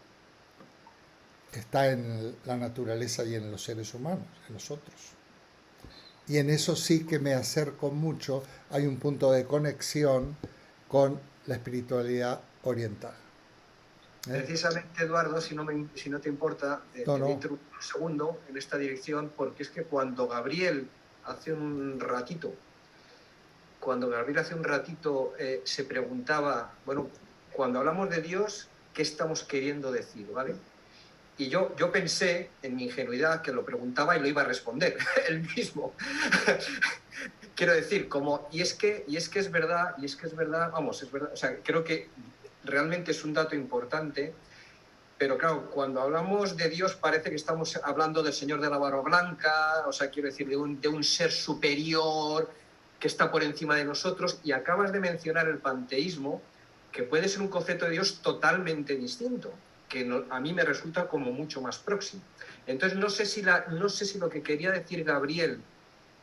está en la naturaleza y en los seres humanos, en nosotros. Y en eso sí que me acerco mucho, hay un punto de conexión con la espiritualidad oriental. Precisamente, Eduardo, si no te importa, te voy a interrumpir un segundo en esta dirección, porque es que cuando Gabriel hace un ratito se preguntaba, bueno, cuando hablamos de Dios, ¿qué estamos queriendo decir? ¿Vale? Y yo pensé, en mi ingenuidad, que lo preguntaba y lo iba a responder él mismo. Quiero decir, y es que es verdad, vamos, es verdad, o sea, creo que realmente es un dato importante, pero claro, cuando hablamos de Dios parece que estamos hablando del Señor de la barba blanca, o sea, quiero decir, de un ser superior que está por encima de nosotros, y acabas de mencionar el panteísmo, que puede ser un concepto de Dios totalmente distinto, que a mí me resulta como mucho más próximo. Entonces, no sé si lo que quería decir Gabriel,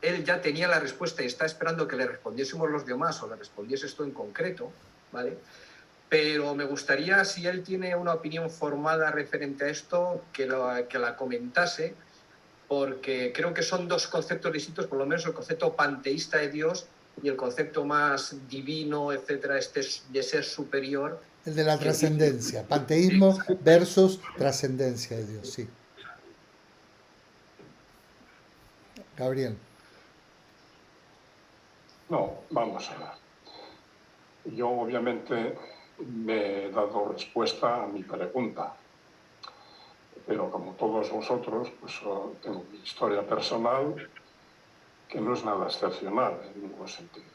él ya tenía la respuesta y está esperando que le respondiésemos los demás o le respondiese esto en concreto, ¿vale? Pero me gustaría, si él tiene una opinión formada referente a esto, que la comentase, porque creo que son dos conceptos distintos, por lo menos el concepto panteísta de Dios y el concepto más divino, etcétera, de ser superior. El de la trascendencia, panteísmo versus trascendencia de Dios, sí. Gabriel. No, vamos a ver. Yo obviamente me he dado respuesta a mi pregunta, pero como todos vosotros, pues tengo mi historia personal que no es nada excepcional en ningún sentido.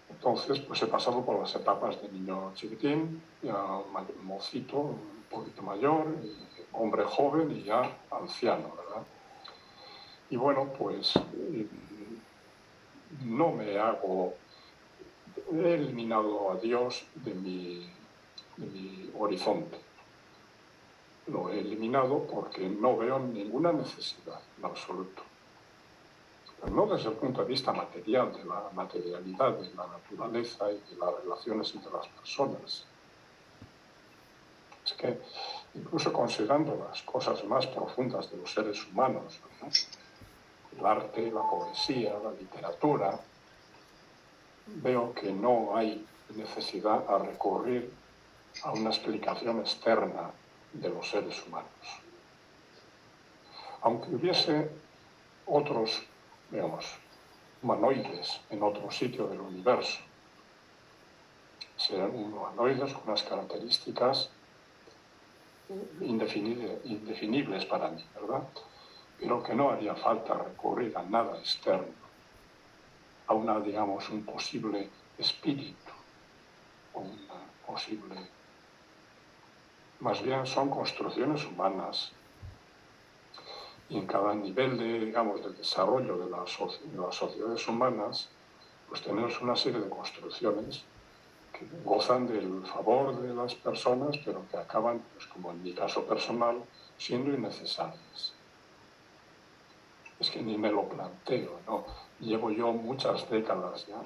Entonces, pues he pasado por las etapas de niño chiquitín, ya mocito, un poquito mayor, hombre joven y ya anciano, ¿verdad? Y bueno, pues no me hago... He eliminado a Dios de mi horizonte. Lo he eliminado porque no veo ninguna necesidad en absoluto. Pero no desde el punto de vista material, de la materialidad de la naturaleza y de las relaciones entre las personas. Es que incluso considerando las cosas más profundas de los seres humanos, ¿no? El arte, la poesía, la literatura, veo que no hay necesidad a recurrir a una explicación externa de los seres humanos. Aunque hubiese otros, digamos, humanoides en otro sitio del universo, serán humanoides con unas características indefinibles para mí, ¿verdad? Pero que no haría falta recurrir a nada externo, a un posible espíritu, o una posible... Más bien son construcciones humanas, y en cada nivel del desarrollo de las sociedades humanas, pues tenemos una serie de construcciones que gozan del favor de las personas, pero que acaban, pues como en mi caso personal, siendo innecesarias. Es que ni me lo planteo, ¿no? Llevo yo muchas décadas ya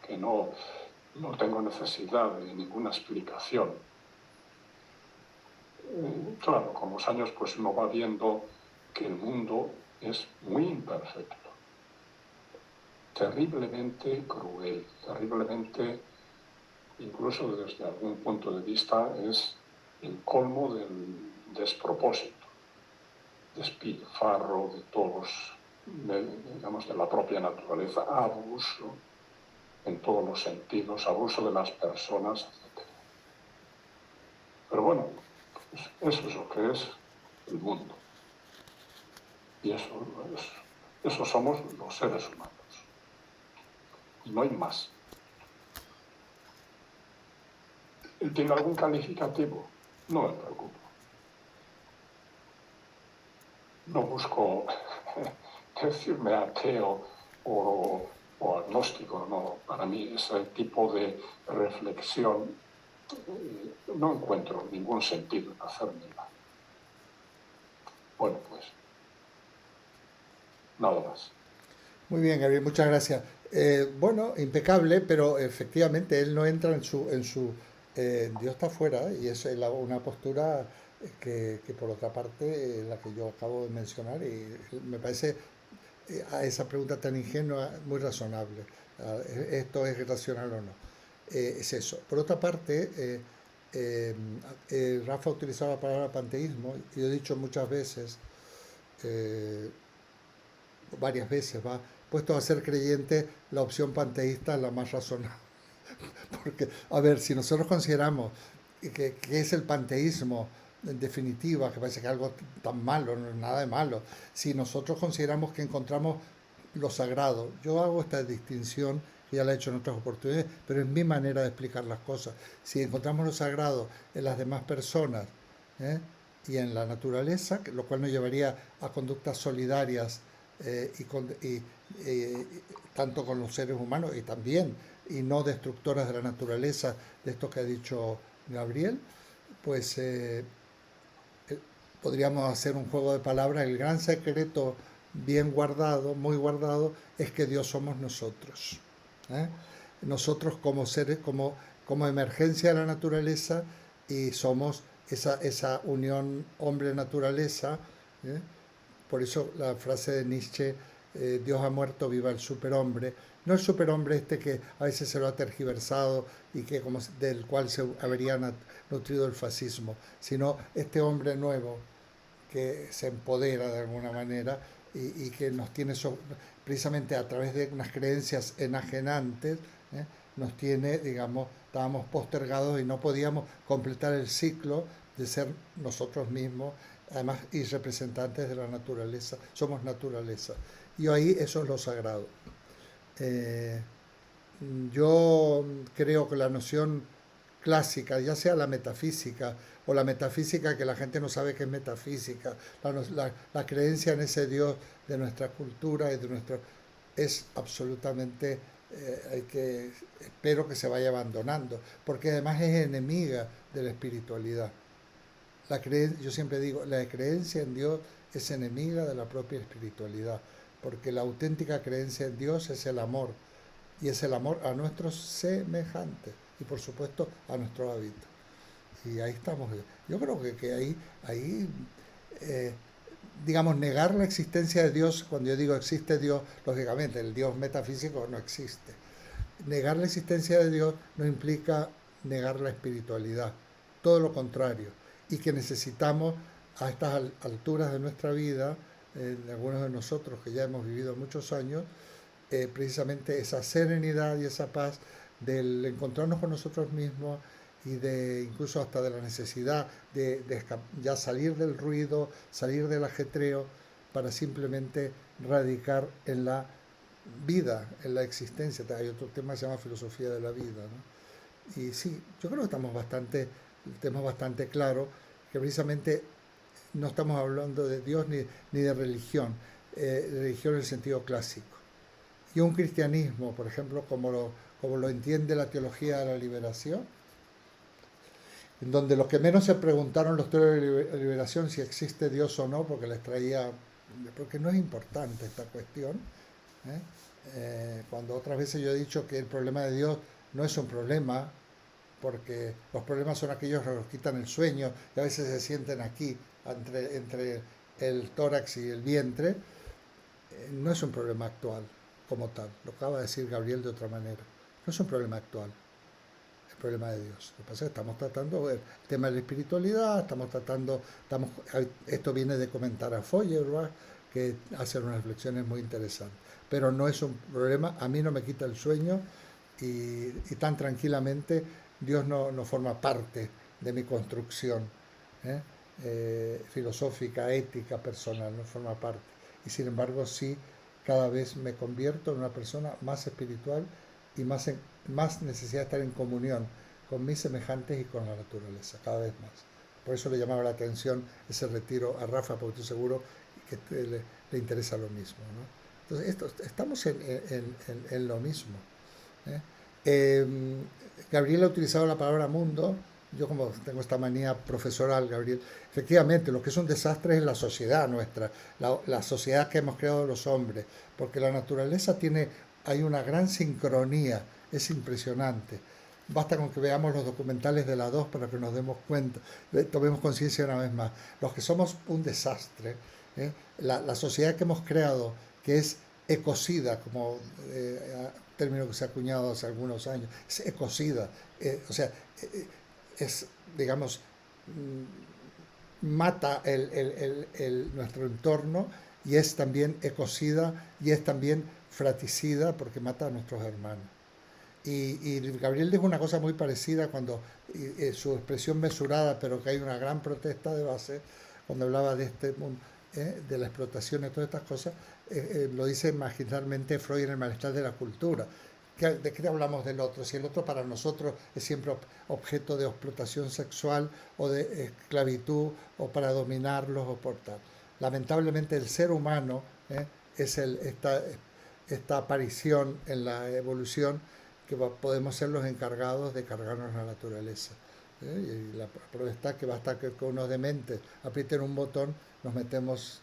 que no tengo necesidad de ninguna explicación. Claro, con los años pues uno va viendo que el mundo es muy imperfecto, terriblemente cruel, terriblemente, incluso desde algún punto de vista, es el colmo del despropósito, despilfarro de todos, de la propia naturaleza, abuso en todos los sentidos, abuso de las personas, etc. Pero bueno, pues eso es lo que es el mundo. Y eso somos los seres humanos. Y no hay más. ¿Tiene algún calificativo? No me preocupo. No busco decirme ateo o agnóstico, no. Para mí ese tipo de reflexión no encuentro ningún sentido en hacérmela. Bueno, pues nada más. Muy bien, Gabriel, muchas gracias. Bueno, impecable, pero efectivamente él no entra Dios está fuera, y es una postura que por otra parte, la que yo acabo de mencionar, y me parece a esa pregunta tan ingenua muy razonable. ¿Esto es racional o no? Es eso. Por otra parte, Rafa ha utilizado la palabra panteísmo, y yo he dicho muchas veces, varias veces, puesto a ser creyente, la opción panteísta es la más razonable. Porque, a ver, si nosotros consideramos que es el panteísmo, en definitiva, que parece que es algo tan malo, no es nada de malo, si nosotros consideramos que encontramos lo sagrado, yo hago esta distinción, que ya la he hecho en otras oportunidades, pero es mi manera de explicar las cosas. Si encontramos lo sagrado en las demás personas, y en la naturaleza, lo cual nos llevaría a conductas solidarias, tanto con los seres humanos y no destructoras de la naturaleza, de esto que ha dicho Gabriel, pues podríamos hacer un juego de palabras. El gran secreto bien guardado, muy guardado, es que Dios somos nosotros. Nosotros como seres, como emergencia de la naturaleza, y somos esa unión hombre-naturaleza. Por eso la frase de Nietzsche, Dios ha muerto, viva el superhombre. No el superhombre este que a veces se lo ha tergiversado y que del cual se habría nutrido el fascismo, sino este hombre nuevo que se empodera de alguna manera y que nos tiene, precisamente a través de unas creencias enajenantes, nos tiene, digamos, estábamos postergados y no podíamos completar el ciclo de ser nosotros mismos, además, y representantes de la naturaleza. Somos naturaleza. Y ahí eso es lo sagrado. Yo creo que la noción clásica, ya sea la metafísica o la metafísica que la gente no sabe que es metafísica, la creencia en ese Dios de nuestra cultura y de es absolutamente, espero que se vaya abandonando, porque además es enemiga de la espiritualidad. Yo siempre digo, la creencia en Dios es enemiga de la propia espiritualidad, porque la auténtica creencia en Dios es el amor, y es el amor a nuestros semejantes, y por supuesto a nuestro hábitat. Y ahí estamos. Yo creo que ahí digamos, negar la existencia de Dios, cuando yo digo existe Dios, lógicamente el Dios metafísico no existe. Negar la existencia de Dios no implica negar la espiritualidad, todo lo contrario, y que necesitamos a estas alturas de nuestra vida, algunos de nosotros que ya hemos vivido muchos años, precisamente esa serenidad y esa paz del encontrarnos con nosotros mismos, y incluso hasta de la necesidad de ya salir del ruido, salir del ajetreo, para simplemente radicar en la vida, en la existencia. Hay otro tema que se llama filosofía de la vida, ¿no? Y sí, yo creo que tenemos bastante claro que precisamente no estamos hablando de Dios ni de religión, religión en el sentido clásico. Y un cristianismo, por ejemplo, como lo entiende la teología de la liberación, en donde lo que menos se preguntaron los teólogos de la liberación si existe Dios o no, porque porque no es importante esta cuestión. Cuando otras veces yo he dicho que el problema de Dios no es un problema, porque los problemas son aquellos que nos quitan el sueño y a veces se sienten aquí, entre el tórax y el vientre. No es un problema actual como tal, lo acaba de decir Gabriel de otra manera. No es un problema actual, el problema de Dios. Lo que pasa es que estamos tratando el tema de la espiritualidad, esto viene de comentar a Feuerbach, que hace unas reflexiones muy interesantes. Pero no es un problema, a mí no me quita el sueño, y tan tranquilamente Dios no forma parte de mi construcción filosófica, ética, personal, no forma parte. Y sin embargo sí, cada vez me convierto en una persona más espiritual y más necesidad de estar en comunión con mis semejantes y con la naturaleza, cada vez más. Por eso le llamaba la atención ese retiro a Rafa, porque estoy seguro que le interesa lo mismo, ¿no? Entonces, estamos en lo mismo, ¿eh? Gabriel ha utilizado la palabra mundo. Yo, como tengo esta manía profesoral, Gabriel, efectivamente lo que es un desastre es la sociedad nuestra, la sociedad que hemos creado los hombres, porque la naturaleza hay una gran sincronía, es impresionante. Basta con que veamos los documentales de la 2 para que nos demos cuenta, tomemos conciencia una vez más. Los que somos un desastre, la sociedad que hemos creado, que es ecocida, como término que se ha acuñado hace algunos años, es ecocida, o sea, es, digamos, mata nuestro entorno, y es también ecocida y es también fratricida porque mata a nuestros hermanos. Y Gabriel dijo una cosa muy parecida cuando su expresión mesurada, pero que hay una gran protesta de base, cuando hablaba de este mundo, de la explotación y todas estas cosas, lo dice magistralmente Freud en El malestar de la cultura. ¿De qué hablamos del otro? Si el otro para nosotros es siempre objeto de explotación sexual o de esclavitud, o para dominarlos o por tal. Lamentablemente el ser humano es esta aparición en la evolución que podemos ser los encargados de cargarnos la naturaleza. Y la prueba está que basta que unos dementes aprieten un botón, nos metemos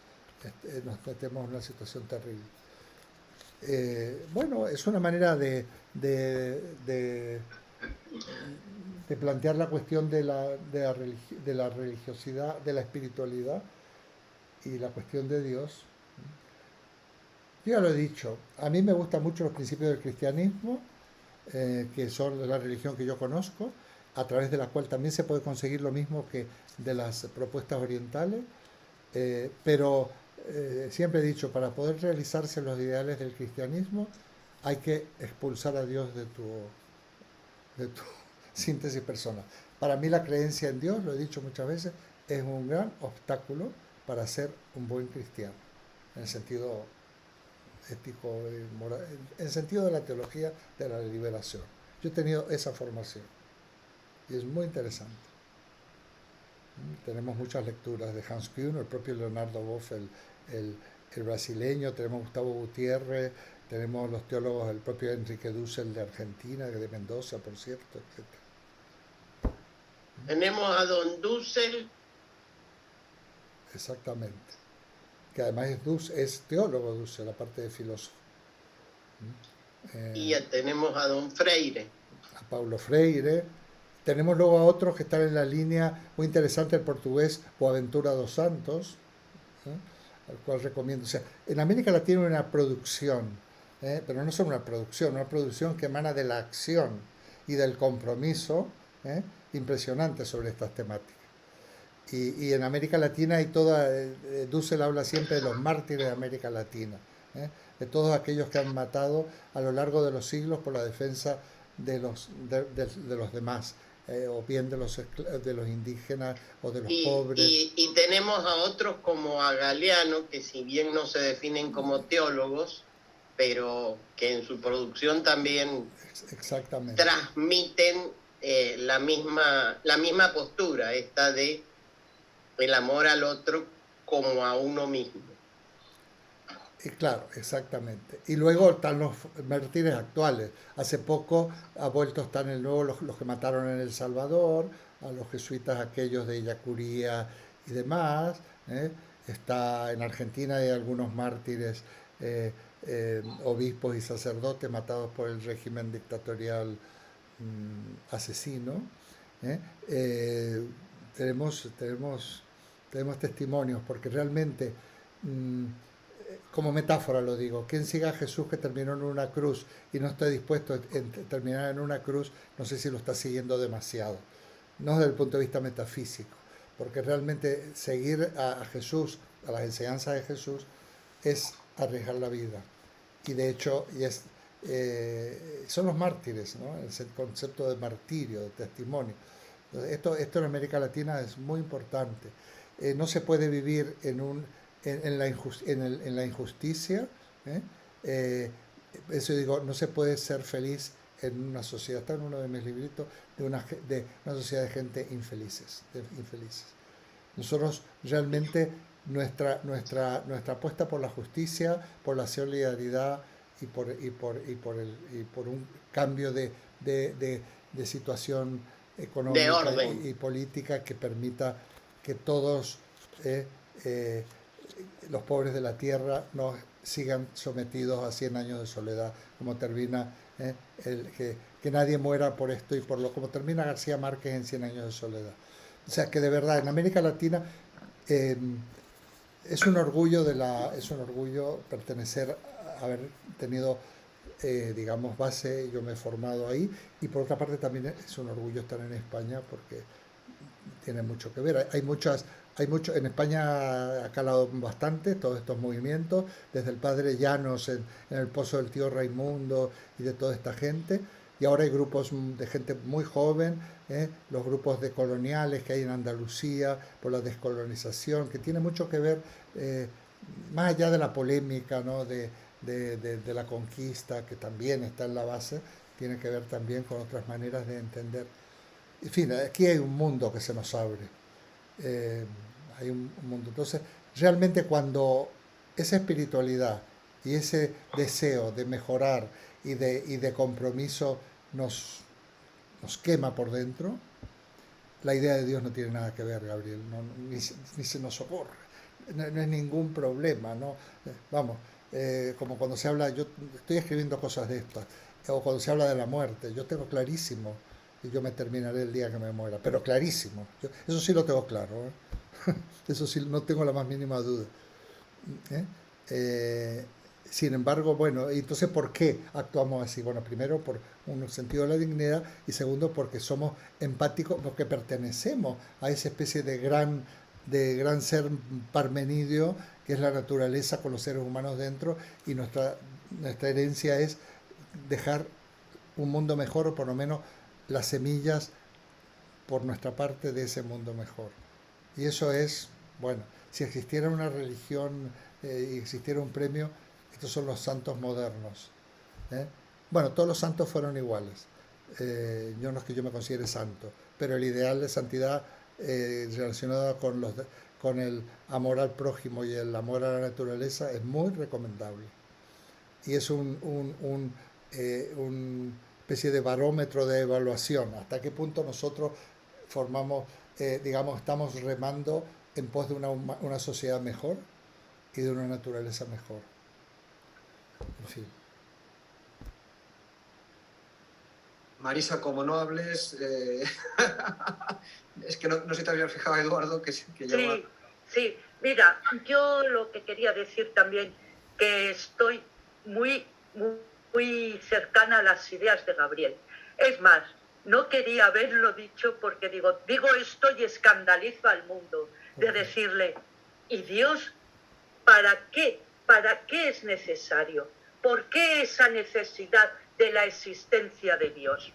en una situación terrible. Bueno, es una manera de plantear la cuestión de la religiosidad, de la espiritualidad y la cuestión de Dios. Yo ya lo he dicho, a mí me gustan mucho los principios del cristianismo, que son la religión que yo conozco, a través de la cual también se puede conseguir lo mismo que de las propuestas orientales, pero siempre he dicho, para poder realizarse los ideales del cristianismo hay que expulsar a Dios de tu síntesis personal. Para mí la creencia en Dios, lo he dicho muchas veces, es un gran obstáculo para ser un buen cristiano, en el sentido ético y moral, en el sentido de la teología de la liberación. Yo he tenido esa formación y es muy interesante. Tenemos muchas lecturas de Hans Kuhn, el propio Leonardo Boff, el brasileño, tenemos Gustavo Gutiérrez, tenemos los teólogos, el propio Enrique Dussel de Argentina, de Mendoza, por cierto, etc. Tenemos a don Dussel. Exactamente. Que además es teólogo Dussel, aparte de filósofo. Y ya tenemos a don Freire. A Paulo Freire. Tenemos luego a otros que están en la línea muy interesante, el portugués Boaventura dos Santos, al cual recomiendo. O sea, en América Latina hay una producción, pero no solo una producción que emana de la acción y del compromiso impresionante sobre estas temáticas. Y en América Latina hay toda, Dussel habla siempre de los mártires de América Latina, de todos aquellos que han matado a lo largo de los siglos por la defensa de los demás, o bien de los indígenas o de los pobres. Y tenemos a otros como a Galeano, que si bien no se definen como teólogos, pero que en su producción también Exactamente. transmiten la misma postura, esta de el amor al otro como a uno mismo. Y claro, exactamente. Y luego están los mártires actuales. Hace poco ha vuelto a estar en el nuevo los que mataron en El Salvador, a los jesuitas aquellos de Yacuría y demás. Está en Argentina, hay algunos mártires, obispos y sacerdotes matados por el régimen dictatorial asesino. Tenemos testimonios, porque realmente, como metáfora lo digo, quien siga a Jesús que terminó en una cruz y no está dispuesto a terminar en una cruz, no sé si lo está siguiendo demasiado, no desde el punto de vista metafísico, porque realmente seguir a Jesús, a las enseñanzas de Jesús, es arriesgar la vida. Y de hecho, son los mártires, ¿no? El concepto de martirio, de testimonio. Esto en América Latina es muy importante. No se puede vivir en la injusticia. ¿eh? Eso digo, no se puede ser feliz en una sociedad, está en uno de mis libritos, de una sociedad de gente infelices. Nosotros realmente nuestra apuesta por la justicia, por la solidaridad y por un cambio de situación económica y política que permita que todos los pobres de la tierra no sigan sometidos a 100 años de soledad, como termina que nadie muera por esto y como termina García Márquez en 100 años de soledad. O sea que de verdad en América Latina es un orgullo pertenecer, haber tenido digamos base, yo me he formado ahí, y por otra parte también es un orgullo estar en España porque tiene mucho que ver. En España ha calado bastante todos estos movimientos, desde el padre Llanos en el Pozo del tío Raimundo y de toda esta gente, y ahora hay grupos de gente muy joven, los grupos de coloniales que hay en Andalucía por la descolonización, que tiene mucho que ver, más allá de la polémica, ¿no? de la conquista, que también está en la base, tiene que ver también con otras maneras de entender. En fin, aquí hay un mundo que se nos abre. Hay un mundo. Entonces, realmente cuando esa espiritualidad y ese deseo de mejorar y de compromiso nos quema por dentro, la idea de Dios no tiene nada que ver, Gabriel, ni se nos ocurre, no es ningún problema, ¿no? Vamos, como cuando se habla, yo estoy escribiendo cosas de estas, o cuando se habla de la muerte, yo tengo clarísimo, y yo me terminaré el día que me muera, pero clarísimo, eso sí lo tengo claro, eso sí, no tengo la más mínima duda. Sin embargo, bueno, entonces ¿por qué actuamos así? Bueno, primero por un sentido de la dignidad y segundo porque somos empáticos, porque pertenecemos a esa especie de gran ser parmenidio que es la naturaleza con los seres humanos dentro, y nuestra herencia es dejar un mundo mejor, o por lo menos las semillas por nuestra parte de ese mundo mejor. Y eso es, bueno, si existiera una religión y existiera un premio, estos son los santos modernos. Bueno, todos los santos fueron iguales. Yo no es que yo me considere santo, pero el ideal de santidad relacionado con el amor al prójimo y el amor a la naturaleza es muy recomendable. Y es una especie de barómetro de evaluación. Hasta qué punto nosotros estamos remando en pos de una sociedad mejor y de una naturaleza mejor. En fin. Marisa, como no hables, es que no sé si te habías fijado, Eduardo, que lleva... Sí, mira, yo lo que quería decir también, que estoy muy cercana a las ideas de Gabriel. Es más, no quería haberlo dicho porque digo esto y escandalizo al mundo, de decirle, ¿y Dios para qué? ¿Para qué es necesario? ¿Por qué esa necesidad de la existencia de Dios?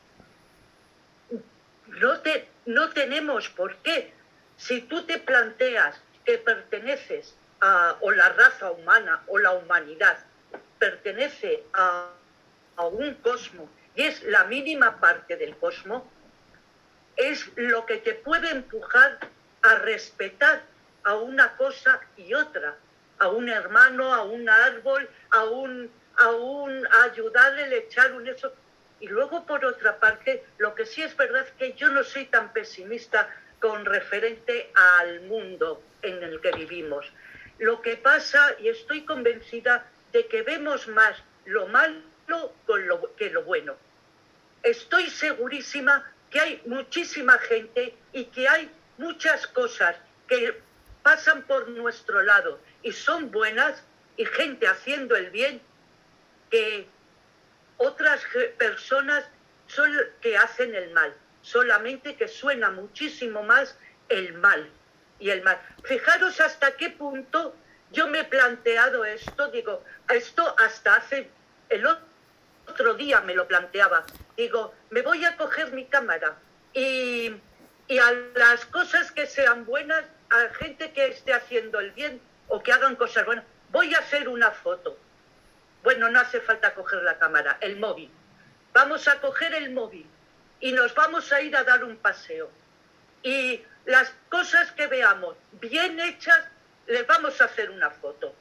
No tenemos por qué. Si tú te planteas que perteneces o la raza humana o la humanidad pertenece a un cosmos y es la mínima parte del cosmos, es lo que te puede empujar a respetar a una cosa y otra, a un hermano, a un árbol, a ayudarle a echar un eso. Y luego, por otra parte, lo que sí es verdad es que yo no soy tan pesimista con referente al mundo en el que vivimos. Lo que pasa, y estoy convencida de que vemos más lo malo que lo bueno. Estoy segurísima que hay muchísima gente y que hay muchas cosas que pasan por nuestro lado y son buenas, y gente haciendo el bien, que otras personas son que hacen el mal, solamente que suena muchísimo más el mal y el mal. Fijaros hasta qué punto yo me he planteado esto, digo, esto hasta hace el otro día me lo planteaba, digo, me voy a coger mi cámara y Y a las cosas que sean buenas, a gente que esté haciendo el bien o que hagan cosas buenas, voy a hacer una foto. Bueno, no hace falta coger la cámara, el móvil. Vamos a coger el móvil y nos vamos a ir a dar un paseo. Y las cosas que veamos bien hechas, les vamos a hacer una foto.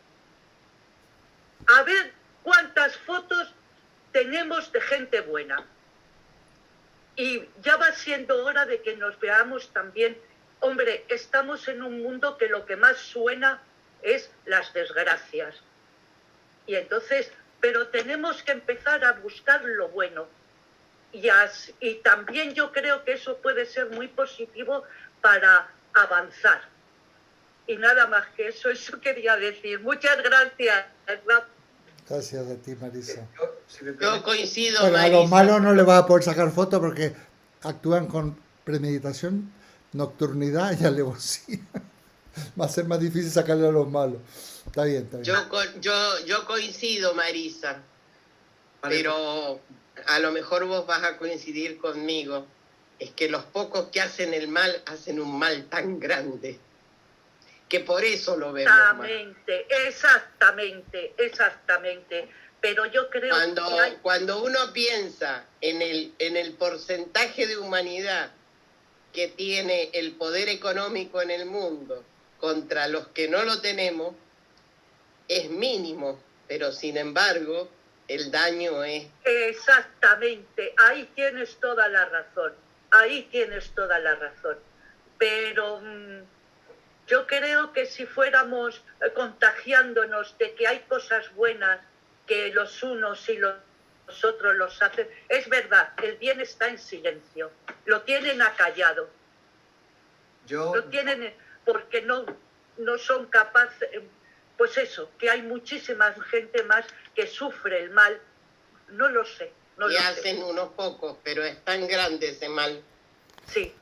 A ver cuántas fotos tenemos de gente buena. Y ya va siendo hora de que nos veamos también. Hombre, estamos en un mundo que lo que más suena es las desgracias. Y entonces, pero tenemos que empezar a buscar lo bueno. Y también yo creo que eso puede ser muy positivo para avanzar. Y nada más que eso quería decir. Muchas gracias. Gracias a ti, Marisa. Yo coincido, Bueno, a Marisa. los malos no le vas a poder sacar foto porque actúan con premeditación, nocturnidad y alevosía. Va a ser más difícil sacarle a los malos. Está bien, está bien. Yo coincido, Marisa, Vale. pero a lo mejor vos vas a coincidir conmigo. Es que los pocos que hacen el mal hacen un mal tan grande que por eso lo vemos mal. Exactamente. Pero yo creo que Cuando uno piensa en el porcentaje de humanidad que tiene el poder económico en el mundo contra los que no lo tenemos, es mínimo, pero sin embargo el daño es... Exactamente, ahí tienes toda la razón. Pero yo creo que si fuéramos contagiándonos de que hay cosas buenas que los unos y los otros los hacen, es verdad, el bien está en silencio, lo tienen acallado, lo tienen porque no son capaces, pues eso, que hay muchísima gente más que sufre el mal, no lo sé. Y hacen unos pocos, pero es tan grande ese mal. Sí,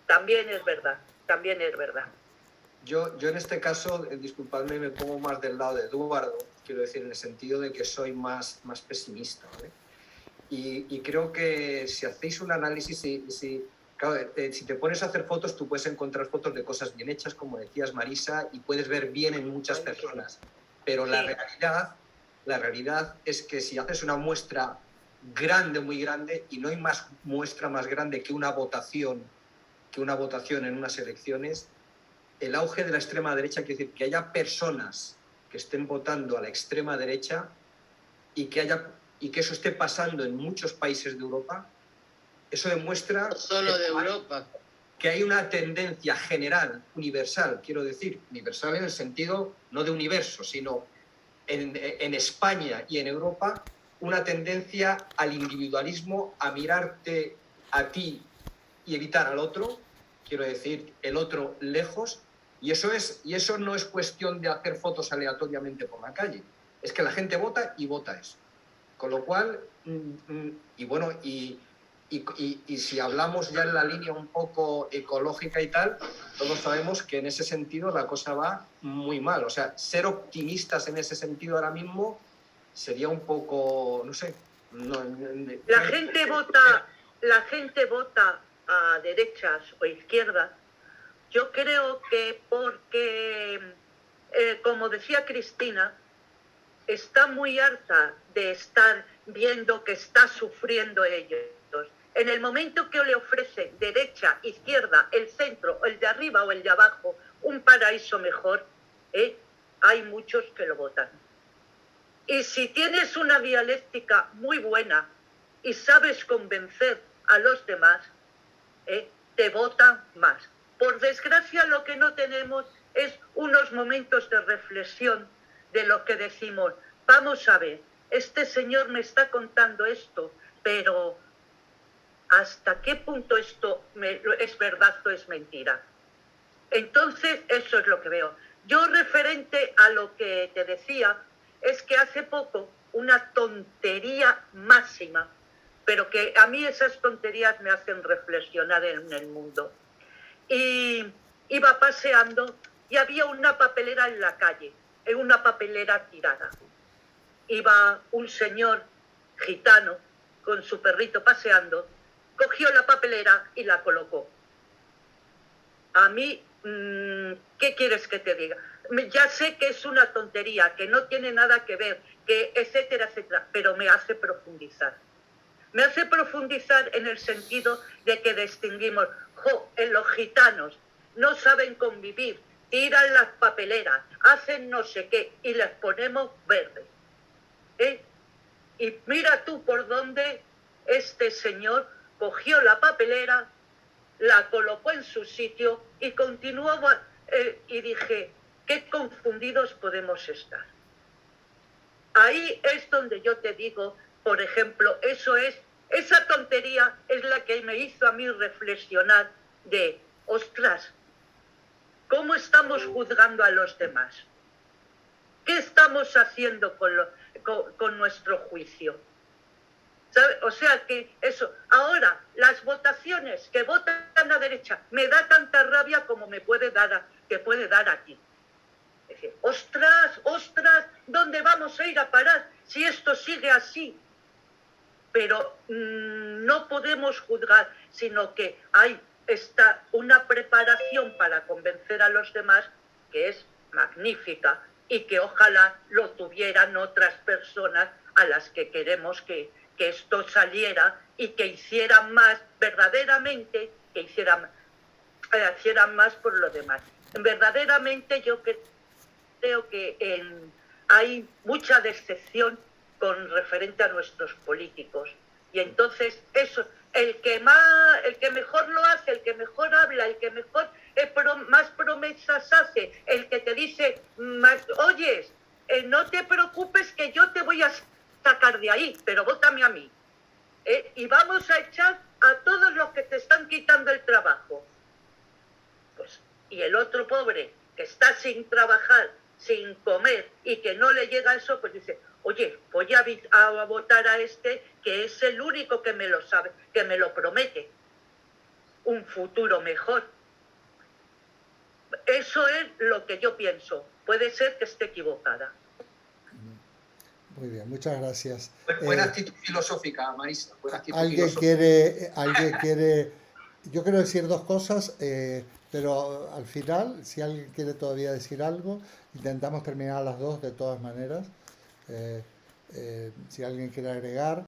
también es verdad. Yo en este caso, disculpadme, me pongo más del lado de Eduardo, quiero decir, en el sentido de que soy más pesimista, ¿vale? Y creo que si hacéis un análisis, si te pones a hacer fotos, tú puedes encontrar fotos de cosas bien hechas, como decías, Marisa, y puedes ver bien en muchas personas. Pero la realidad es que si haces una muestra grande, muy grande, y no hay más muestra más grande que una votación en unas elecciones, el auge de la extrema derecha, quiere decir que haya personas que estén votando a la extrema derecha y que eso esté pasando en muchos países de Europa, eso demuestra No solo de Europa. Que hay una tendencia general, universal, quiero decir, universal en el sentido no de universo, sino en España y en Europa, una tendencia al individualismo, a mirarte a ti y evitar al otro, quiero decir, el otro lejos, y eso no es cuestión de hacer fotos aleatoriamente por la calle, es que la gente vota y vota eso. Con lo cual, y bueno, y si hablamos ya en la línea un poco ecológica y tal, todos sabemos que en ese sentido la cosa va muy mal. O sea, ser optimistas en ese sentido ahora mismo sería un poco, no sé. La gente vota a derechas o izquierdas. Yo creo que porque, como decía Cristina, está muy harta de estar viendo que está sufriendo ellos. En el momento que le ofrecen derecha, izquierda, el centro, el de arriba o el de abajo, un paraíso mejor, hay muchos que lo votan. Y si tienes una dialéctica muy buena y sabes convencer a los demás, te votan más. Por desgracia, lo que no tenemos es unos momentos de reflexión de lo que decimos. Vamos a ver, este señor me está contando esto, pero ¿hasta qué punto esto es verdad o es mentira? Entonces, eso es lo que veo. Yo, referente a lo que te decía, es que hace poco una tontería máxima, pero que a mí esas tonterías me hacen reflexionar en el mundo. Y iba paseando y había una papelera en la calle, una papelera tirada. Iba un señor gitano con su perrito paseando, cogió la papelera y la colocó. A mí, ¿qué quieres que te diga? Ya sé que es una tontería, que no tiene nada que ver, que etcétera, etcétera, pero me hace profundizar. Me hace profundizar en el sentido de que distinguimos, en los gitanos no saben convivir, tiran las papeleras, hacen no sé qué y les ponemos verdes. Y mira tú por dónde este señor cogió la papelera, la colocó en su sitio y continuó, y dije, qué confundidos podemos estar. Ahí es donde yo te digo, por ejemplo, esa tontería es la que me hizo a mí reflexionar de, ostras, ¿cómo estamos juzgando a los demás? ¿Qué estamos haciendo con nuestro juicio? ¿Sabe? O sea que eso, ahora, las votaciones que votan a la derecha, me da tanta rabia como puede dar a ti. Es decir, ostras, ¿dónde vamos a ir a parar si esto sigue así? Pero no podemos juzgar, sino que está una preparación para convencer a los demás que es magnífica y que ojalá lo tuvieran otras personas a las que queremos que esto saliera y que hicieran más, verdaderamente, que hicieran más por lo demás. Verdaderamente yo creo que hay mucha decepción con referente a nuestros políticos. Y entonces eso, el que mejor lo hace, el que mejor habla, el que mejor más promesas hace, el que te dice, oyes, no te preocupes que yo te voy a sacar de ahí, pero vótame a mí. Y vamos a echar a todos los que te están quitando el trabajo. Pues, y el otro pobre que está sin trabajar, sin comer y que no le llega eso, pues dice, oye, voy a votar a este que es el único que me lo sabe, que me lo promete. Un futuro mejor. Eso es lo que yo pienso. Puede ser que esté equivocada. Muy bien, muchas gracias. Buena actitud filosófica, Marisa. Buena actitud alguien filosófica. quiere, yo quiero decir dos cosas, pero al final, si alguien quiere todavía decir algo, intentamos terminar a las dos de todas maneras. Si alguien quiere agregar.